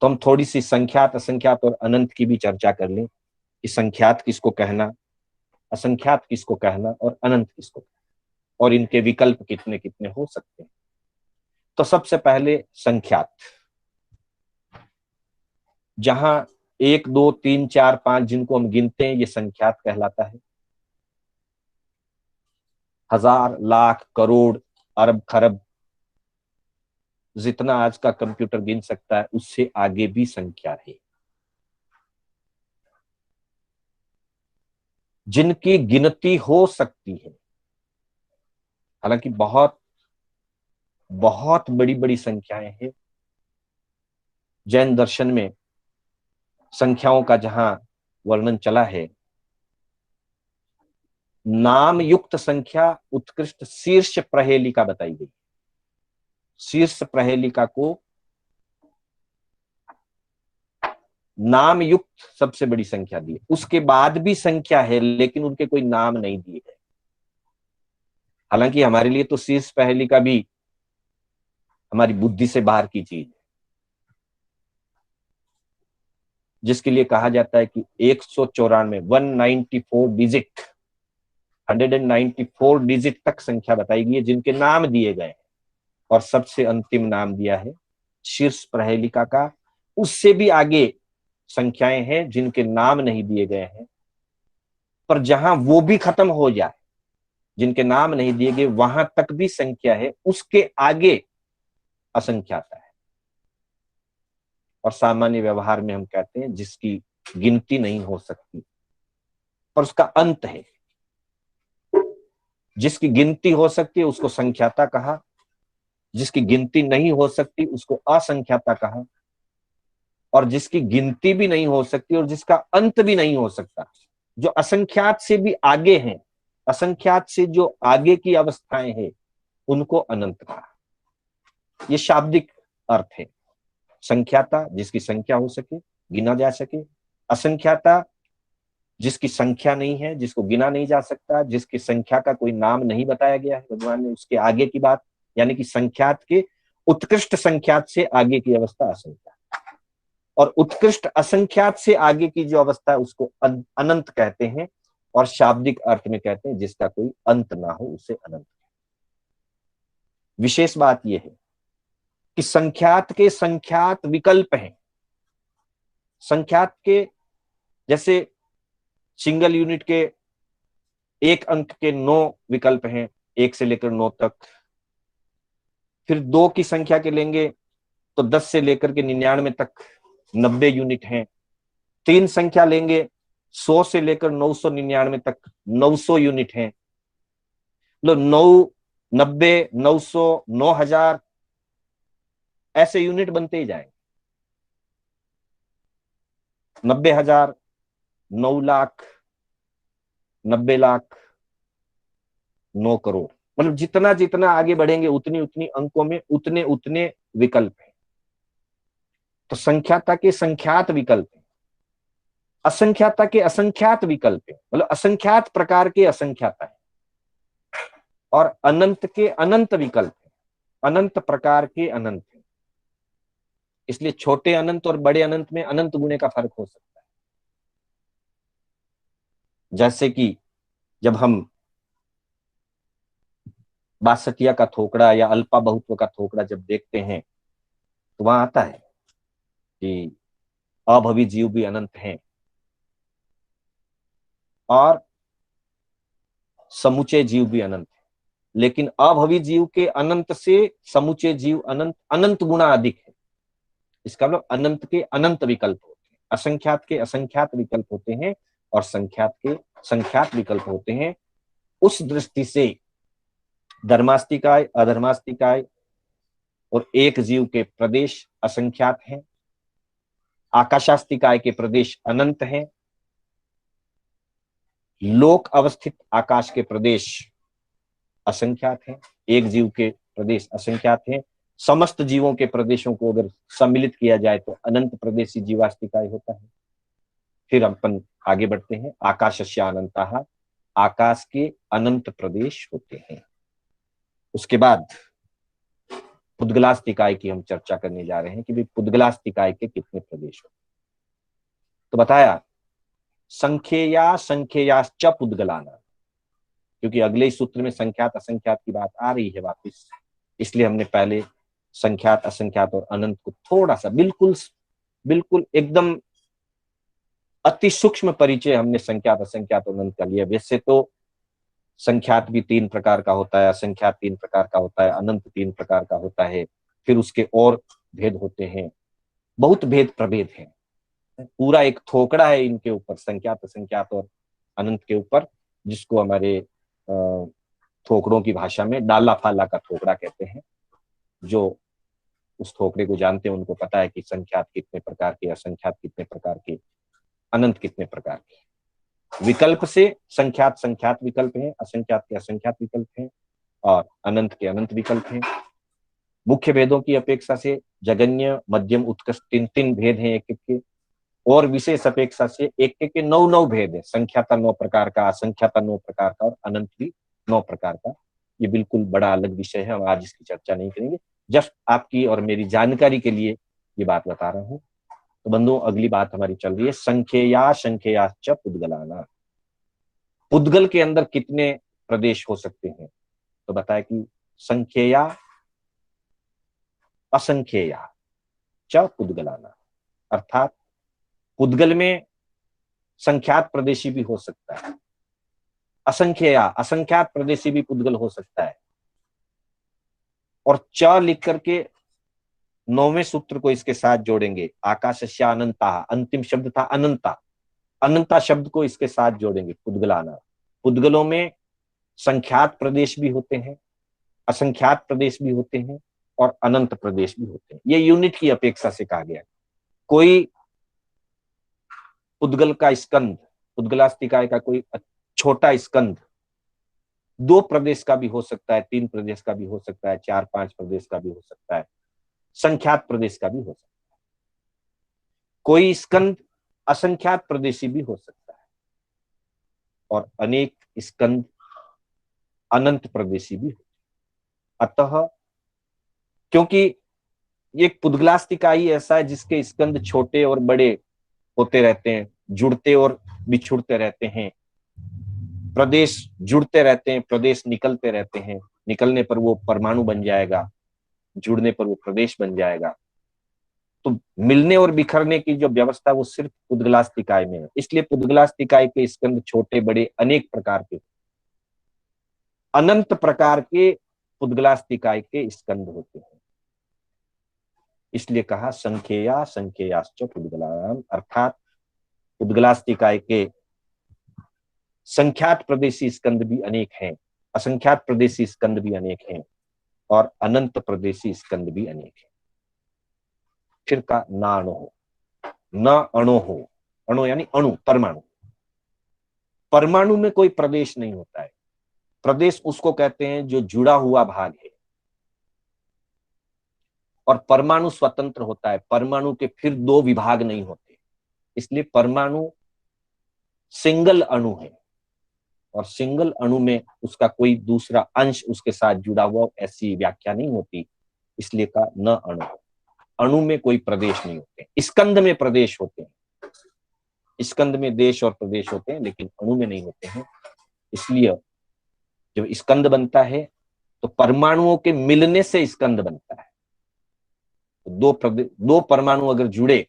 तो हम थोड़ी सी संख्यात असंख्यात और अनंत की भी चर्चा कर लें कि संख्यात किसको कहना, असंख्यात किसको कहना और अनंत किसको कहना, और इनके विकल्प कितने कितने हो सकते हैं। तो सबसे पहले संख्यात, जहां 1 2 3 4 5 जिनको हम गिनते हैं ये संख्यात कहलाता है। हजार, लाख, करोड़, अरब, खरब, जितना आज का कंप्यूटर गिन सकता है उससे आगे भी संख्या है। जिनकी गिनती हो सकती है, हालांकि बहुत बहुत बड़ी बड़ी संख्याएं हैं। जैन दर्शन में संख्याओं का जहां वर्णन चला है, नाम युक्त संख्या उत्कृष्ट शीर्ष प्रहेलिका बताई गई। शीर्ष प्रहेलिका को नाम युक्त सबसे बड़ी संख्या दी। उसके बाद भी संख्या है, लेकिन उनके कोई नाम नहीं दिए गए। हालांकि हमारे लिए तो शीर्ष प्रहेलिका भी हमारी बुद्धि से बाहर की चीज है, जिसके लिए कहा जाता है कि 194 194 डिजिट 194 डिजिट तक संख्या बताई गई है जिनके नाम दिए गए हैं, और सबसे अंतिम नाम दिया है शीर्ष प्रहेलिका का। उससे भी आगे संख्याएं हैं जिनके नाम नहीं दिए गए हैं, पर जहां वो भी खत्म हो जाए, जिनके नाम नहीं दिए गए, वहां तक भी संख्या है, उसके आगे असंख्याता है। और सामान्य व्यवहार में हम कहते हैं जिसकी गिनती नहीं हो सकती पर उसका अंत है। जिसकी गिनती हो सकती है उसको संख्याता कहा, जिसकी गिनती नहीं हो सकती उसको असंख्याता कहा, और जिसकी गिनती भी नहीं हो सकती और जिसका अंत भी नहीं हो सकता, जो असंख्यात से भी आगे हैं, असंख्यात से जो आगे की अवस्थाएं हैं, उनको अनंत कहा। ये शाब्दिक अर्थ है। संख्याता जिसकी संख्या हो सके, गिना जा सके। असंख्याता जिसकी संख्या नहीं है, जिसको गिना नहीं जा सकता, जिसकी संख्या का कोई नाम नहीं बताया गया है भगवान ने, उसके आगे की बात, यानी कि संख्यात के उत्कृष्ट संख्यात से आगे की अवस्था असंख्यात, और उत्कृष्ट असंख्यात से आगे की जो अवस्था है उसको अनंत कहते हैं, और शाब्दिक अर्थ में कहते हैं जिसका कोई अंत ना हो उसे अनंत। विशेष बात यह है कि संख्यात के संख्यात विकल्प हैं। संख्यात के जैसे सिंगल यूनिट के एक अंक के 9 विकल्प हैं, 1 से लेकर 9 तक। फिर 2 की संख्या के लेंगे तो 10 से लेकर के 99 तक 90 यूनिट हैं। 3 संख्या लेंगे 100 से लेकर 999 तक 900 यूनिट हैं। लो 9, 90, 900, 9000 ऐसे यूनिट बनते ही जाएंगे। 90,000, 9 लाख, 90 लाख, 9 करोड़, मतलब जितना जितना आगे बढ़ेंगे उतनी उतनी अंकों में उतने उतने विकल्प हैं। तो संख्याता के संख्यात विकल्प हैं, असंख्याता के असंख्यात विकल्प हैं, मतलब असंख्यात प्रकार के असंख्याता है, और अनंत के अनंत विकल्प हैं, अनंत प्रकार के अनंत हैं। इसलिए छोटे अनंत और बड़े अनंत में अनंत गुणे का फर्क हो सकता है। जैसे कि जब हम बासठिया का थोकड़ा या अल्पा बहुत्व का थोकड़ा जब देखते हैं तो वहां आता है कि अभवी जीव भी अनंत हैं और समुचे जीव भी अनंत है, लेकिन अभवी जीव के अनंत से समुचे जीव अनंत अनंत गुना अधिक है। इसका मतलब अनंत के अनंत विकल्प होते हैं, असंख्यात के असंख्यात विकल्प होते हैं, और संख्यात के संख्यात विकल्प होते हैं। उस दृष्टि से धर्मास्तिकाय, अधर्मास्तिकाय और एक जीव के प्रदेश असंख्यात हैं, आकाशास्तिकाय के प्रदेश अनंत हैं, लोक अवस्थित आकाश के प्रदेश असंख्यात हैं, एक जीव के प्रदेश असंख्यात हैं। समस्त जीवों के प्रदेशों को अगर सम्मिलित किया जाए तो अनंत प्रदेशी जीवास्तिकाय होता है। फिर अपन आगे बढ़ते हैं, आकाशस्य अनंतः, आकाश के अनंत प्रदेश होते हैं। उसके बाद पुद्गलास्तिकाय की हम चर्चा करने जा रहे हैं कि भाई पुद्गलास्तिकाय के कितने प्रदेश होते हैं। तो बताया संख्यया संख्ययाश्च पुद्गलाना, क्योंकि अगले ही सूत्र में संख्यात असंख्यात की बात आ रही है वापिस, इसलिए हमने पहले संख्यात असंख्यात और अनंत को थोड़ा सा बिल्कुल बिल्कुल एकदम अति सूक्ष्म परिचय हमने संख्यात असंख्यात और अनंत का लिया। वैसे तो संख्यात भी 3 प्रकार का होता है, असंख्यात 3 प्रकार का होता है, अनंत 3 प्रकार का होता है, फिर उसके और भेद होते हैं, बहुत भेद प्रभेद है। पूरा एक थोकड़ा है इनके ऊपर, संख्यात असंख्यात और अनंत के ऊपर, जिसको हमारे थोकड़ों की भाषा में डाला फाला का थोकड़ा कहते हैं। जो उस ठोकरे को जानते हैं उनको पता है कि संख्यात कितने प्रकार के, असंख्यात कितने प्रकार के, अनंत कितने प्रकार के। विकल्प से संख्यात संख्यात विकल्प हैं, असंख्यात के असंख्यात विकल्प हैं और अनंत के अनंत विकल्प हैं। मुख्य भेदों की अपेक्षा से जगन्य, मध्यम, उत्कृष्ट तीन तीन भेद हैं एक एक के, और विशेष अपेक्षा से एक एक के नौ नौ भेद है। संख्याता 9 प्रकार का, असंख्याता 9 प्रकार का और अनंत भी 9 प्रकार का। ये बिल्कुल बड़ा अलग विषय है, हम आज इसकी चर्चा नहीं करेंगे। जस्ट आपकी और मेरी जानकारी के लिए ये बात बता रहा हूं। तो बंधुओं, अगली बात हमारी चल रही है संख्यया संख्ययाश्च पुद्गलाना। पुद्गल के अंदर कितने प्रदेश हो सकते हैं? तो बताया कि संख्यया असंख्यया च पुद्गलाना, अर्थात पुद्गल में संख्यात प्रदेशी भी हो सकता है, असंख्यया असंख्यात प्रदेशी भी पुद्गल हो सकता है। और च लिख करके 9वें सूत्र को इसके साथ जोड़ेंगे, आकाशस्य अनंता, अंतिम शब्द था अनंता, अनंता शब्द को इसके साथ जोड़ेंगे, पुद्गलाना। पुद्गलों में संख्यात प्रदेश भी होते हैं, असंख्यात प्रदेश भी होते हैं और अनंत प्रदेश भी होते हैं। ये यूनिट की अपेक्षा से कहा गया। कोई पुद्गल का स्कंद, पुद्गलास्तिकाय का कोई छोटा स्कंद 2 प्रदेश का भी हो सकता है, 3 प्रदेश का भी हो सकता है, 4-5 प्रदेश का भी हो सकता है, संख्यात प्रदेश का भी हो सकता है। कोई स्कंद असंख्यात प्रदेशी भी हो सकता है और अनेक स्कंद अनंत प्रदेशी भी हो। अतः क्योंकि ये पुद्गलास्तिकाई ऐसा है जिसके स्कंद छोटे और बड़े होते रहते हैं, जुड़ते और बिछुड़ते रहते हैं, प्रदेश जुड़ते रहते हैं, प्रदेश निकलते रहते हैं, निकलने पर वो परमाणु बन जाएगा, जुड़ने पर वो प्रदेश बन जाएगा। तो मिलने और बिखरने की जो व्यवस्था वो सिर्फ पुद्गलास्तिकाय में है। इसलिए पुद्गलास्तिकाय के स्कंद छोटे बड़े अनेक प्रकार के, अनंत प्रकार के पुद्गलास्तिकाय के स्कंद होते हैं। इसलिए कहा संख्यया संख्ययाश्च पुद्गलानाम, अर्थात पुद्गलास्तिकाय के संख्यात प्रदेशी स्कंद भी अनेक हैं, असंख्यात प्रदेशी स्कंद भी अनेक हैं और अनंत प्रदेशी स्कंद भी अनेक हैं। फिर का ना अणु हो, न अणु हो, अणु यानी अणु, परमाणु। परमाणु में कोई प्रदेश नहीं होता है। प्रदेश उसको कहते हैं जो जुड़ा हुआ भाग है, और परमाणु स्वतंत्र होता है। परमाणु के फिर 2 विभाग नहीं होते, इसलिए परमाणु सिंगल अणु है और सिंगल अणु में उसका कोई दूसरा अंश उसके साथ जुड़ा हुआ, ऐसी व्याख्या नहीं होती। इसलिए का न अणु। अणु में कोई प्रदेश नहीं होते, स्कंद में प्रदेश होते हैं, स्कंद में देश और प्रदेश होते हैं, लेकिन अणु में नहीं होते हैं। इसलिए जब स्कंद बनता है तो परमाणुओं के मिलने से स्कंद बनता है। तो 2 परमाणु अगर जुड़े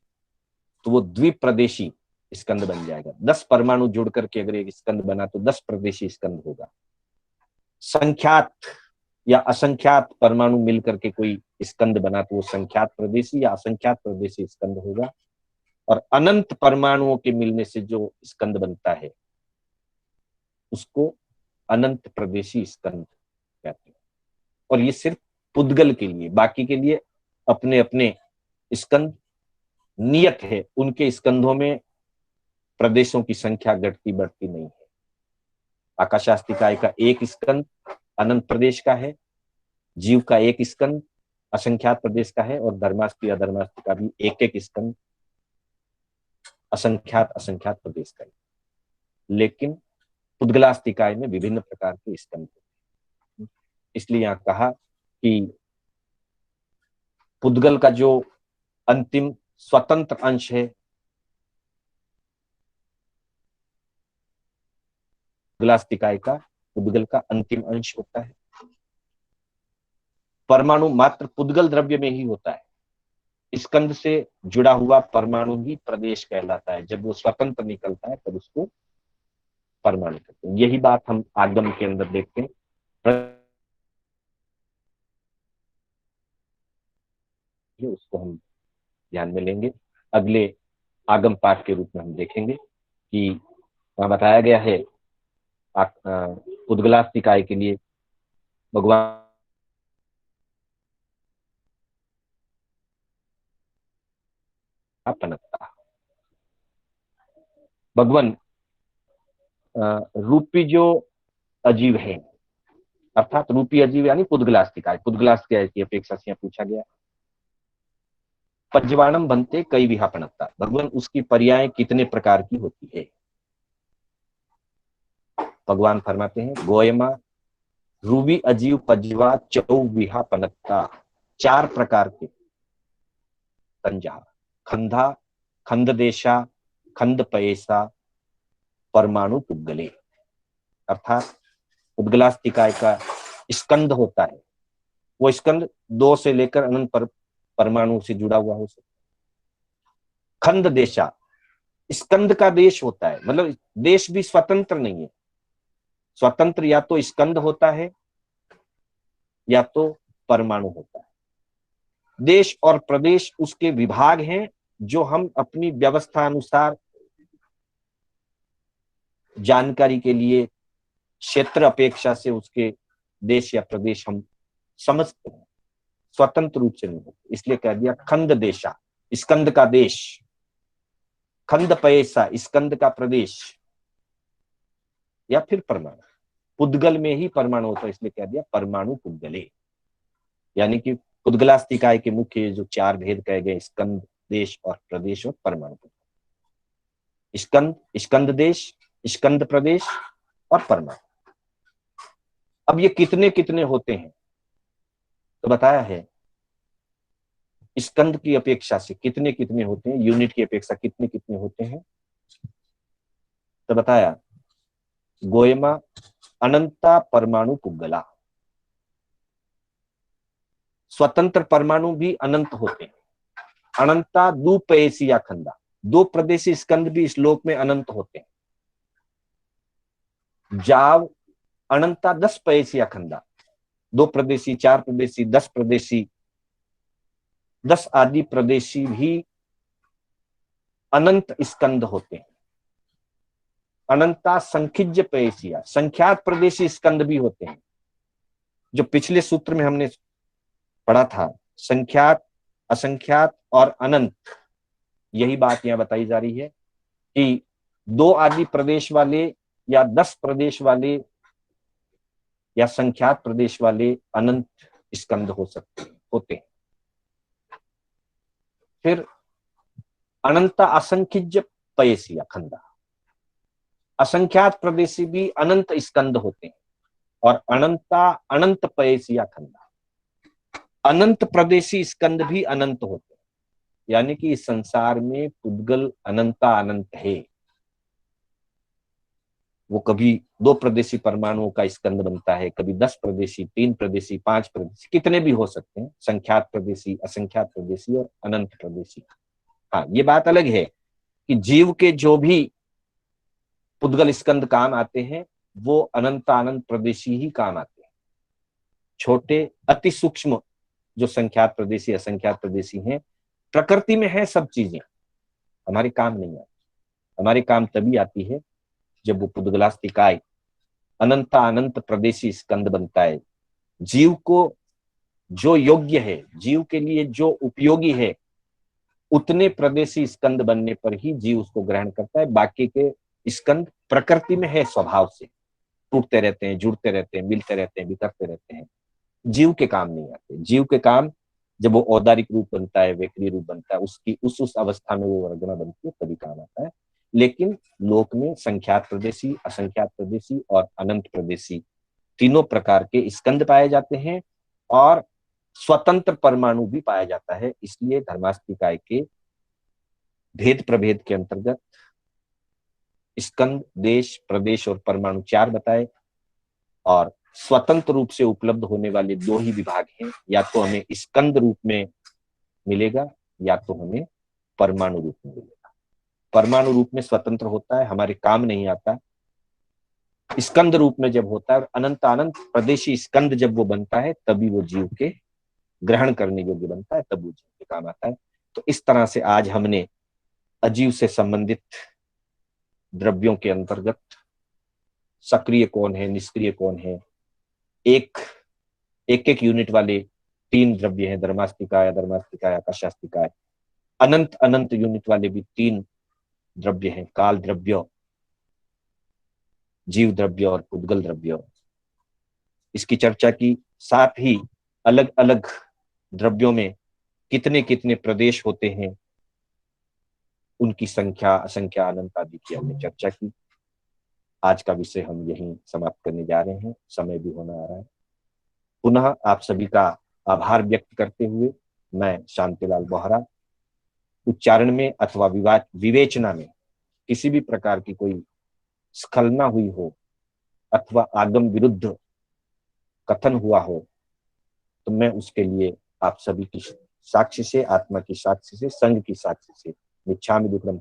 तो वो द्विप्रदेशी स्कंद बन जाएगा। 10 परमाणु जुड़ करके अगर एक स्कंद बना तो 10 प्रदेशी स्कंद होगा। संख्यात या असंख्यात परमाणु मिलकर के कोई स्कंद बना तो वो संख्यात प्रदेशी या असंख्यात प्रदेशी स्कंद होगा। और अनंत परमाणुओं के मिलने से जो स्कंद बनता है उसको अनंत प्रदेशी स्कंद कहते हैं। और ये सिर्फ पुद्गल के लिए, बाकी के लिए अपने अपने स्कंद नियत है, उनके स्कंधों में प्रदेशों की संख्या घटती बढ़ती नहीं है। आकाशास्तिकाय का एक स्कंद अनंत प्रदेश का है, जीव का एक स्कंद असंख्यात प्रदेश का है और धर्मास्ति अधर्मास्ति का भी एक एक स्कंद असंख्यात असंख्यात प्रदेश का है। लेकिन पुद्गलास्तिकाय में विभिन्न प्रकार के स्कंद होते हैं। इसलिए यहां कहा कि पुद्गल का जो अंतिम स्वतंत्र अंश है, पुद्गलास्तिकाय का पुद्गल का अंतिम अंश होता है। परमाणु मात्र पुद्गल द्रव्य में ही होता है। स्कंद से जुड़ा हुआ परमाणु ही प्रदेश कहलाता है। जब वो स्वतंत्र निकलता है तब उसको परमाणु कहते हैं। यही बात हम आगम के अंदर देखते हैं। उसको हम ध्यान में लेंगे, अगले आगम पाठ के रूप में हम देखेंगे कि वहां बताया गया है पुद्गलास्तिकाय के लिए भगवान पनत्ता। भगवान रूपी जो अजीव है, अर्थात रूपी अजीव यानी पुद्गलास्तिकाय, पुद्गलास्तिकाय की अपेक्षा से पूछा गया। पज्जवाणम बनते कई विहापनत्ता, भगवान उसकी पर्याय कितने प्रकार की होती है। भगवान फरमाते हैं गोयमा रूबी अजीव पज्जवा चौ विहापनत्ता, 4 प्रकार के तंजा, खंधा, खंद देशा, खंद पयसा, परमाणु पुद्गले। अर्थात पुद्गलास्तिकाय का स्कंद होता है, वो स्कंद 2 से लेकर अनंत परमाणु से जुड़ा हुआ हो सकता है। खंद देशा, स्कंद का देश होता है, मतलब देश भी स्वतंत्र नहीं है। स्वतंत्र या तो स्कंद होता है या तो परमाणु होता है। देश और प्रदेश उसके विभाग हैं जो हम अपनी व्यवस्था अनुसार जानकारी के लिए क्षेत्र अपेक्षा से उसके देश या प्रदेश हम समझते हैं, स्वतंत्र रूप से नहीं होते। इसलिए कह दिया खंद देशा, स्कंद का देश, खंद पयसा, स्कंद का प्रदेश, या फिर परमाणु। पुद्गल में ही परमाणु होता है, इसलिए कह दिया परमाणु पुद्गले। यानी कि पुद्गलास्तिकाय के मुख्य जो 4 भेद कहे गए, स्कंद, देश और प्रदेश और परमाणु। स्कंद, स्कंद देश, स्कंद प्रदेश और परमाणु। अब ये कितने कितने होते हैं तो बताया है, स्कंद की अपेक्षा से कितने कितने होते हैं, यूनिट की अपेक्षा कितने कितने होते हैं तो बताया गोयमा अनंता परमाणु पुद्गला। स्वतंत्र परमाणु भी अनंत होते हैं। अनंता दुपयसी या खंदा, 2 प्रदेशी स्कंद भी इस लोक में अनंत होते हैं। जाव अनंता 10 पयसी या खंदा, 2 प्रदेशी, 4 प्रदेशी, 10 प्रदेशी, 10 आदि प्रदेशी भी अनंत स्कंद होते हैं। अनंता संखिज्य पयसिया, संख्यात प्रदेशी स्कंद भी होते हैं। जो पिछले सूत्र में हमने पढ़ा था, संख्यात, असंख्यात और अनंत, यही बात यहां बताई जा रही है कि 2 आदि प्रदेश वाले या 10 प्रदेश वाले या संख्यात प्रदेश वाले अनंत स्कंद हो सकते हैं, होते हैं। फिर अनंता असंख्य पयसिया खंदा, असंख्यात प्रदेशी भी अनंत स्कंद होते हैं। और अनंता अनंत पयसिया खंदा, अनंत प्रदेशी स्कंद भी अनंत होते हैं। यानी कि इस संसार में पुद्गल अनंता अनंत है। वो कभी 2 प्रदेशी परमाणुओं का स्कंद बनता है, कभी 10 प्रदेशी, 3 प्रदेशी, 5 प्रदेशी, कितने भी हो सकते हैं, संख्यात प्रदेशी, असंख्यात प्रदेशी और अनंत प्रदेशी। हाँ, ये बात अलग है कि जीव के जो भी पुद्गल स्कंद काम आते हैं वो अनंत अनंत प्रदेशी ही काम आते हैं। छोटे अति सूक्ष्म जो संख्यात प्रदेशी, असंख्यात प्रदेशी हैं, प्रकृति में है सब चीजें, हमारे काम नहीं आती। हमारे काम तभी आती है जब वो पुद्गलास्तिकाय अनंत अनंत प्रदेशी स्कंद बनता है। जीव को जो योग्य है, जीव के लिए जो उपयोगी है, उतने प्रदेशी स्कंद बनने पर ही जीव उसको ग्रहण करता है। बाकी के स्कंद प्रकृति में है स्वभाव से, टूटते रहते हैं, जुड़ते रहते हैं, मिलते रहते हैं, बिखरते रहते हैं, जीव के काम नहीं आते। जीव के काम जब वो औदारिक रूप बनता है, वेकरी रूप बनता है, उसकी उस अवस्था में वो वर्गना बनती है, तभी काम आता है। लेकिन लोक में संख्यात प्रदेशी, असंख्यात प्रदेशी और अनंत प्रदेशी तीनों प्रकार के स्कंद पाए जाते हैं और स्वतंत्र परमाणु भी पाया जाता है। इसलिए धर्मास्तिकाय के भेद प्रभेद के अंतर्गत स्कंद, देश, प्रदेश और परमाणु 4 बताए। और स्वतंत्र रूप से उपलब्ध होने वाले 2 ही विभाग हैं, या तो हमें स्कंद रूप में मिलेगा या तो हमें परमाणु रूप में मिलेगा। परमाणु रूप में स्वतंत्र होता है, हमारे काम नहीं आता। स्कंद रूप में जब होता है और अनंत अनंत प्रदेशी स्कंद जब वो बनता है, तभी वो जीव के ग्रहण करने योग्य बनता है, तब वो जीव के काम आता है। तो इस तरह से आज हमने अजीव से संबंधित द्रव्यों के अंतर्गत सक्रिय कौन है, निष्क्रिय कौन है, एक एक यूनिट वाले 3 द्रव्य हैं, धर्मास्तिकाय, अधर्मास्तिकाय, आकाशास्तिकाय, अनंत अनंत यूनिट वाले भी 3 द्रव्य हैं, काल द्रव्य, जीव द्रव्य और पुद्गल द्रव्य। इसकी चर्चा की। साथ ही अलग अलग द्रव्यों में कितने कितने प्रदेश होते हैं, उनकी संख्या असंख्या अनंत आदि की हमने चर्चा की। आज का विषय हम यहीं समाप्त करने जा रहे हैं, समय भी होना आ रहा है। पुनः आप सभी का आभार व्यक्त करते हुए मैं शांतिलाल बोहरा, उच्चारण में अथवा विवेचना में किसी भी प्रकार की कोई स्खलना हुई हो अथवा आगम विरुद्ध कथन हुआ हो, तो मैं उसके लिए आप सभी की साक्ष्य से, आत्मा की साक्ष्य से, संघ की साक्ष्य से मिच्छामि दुक्कडम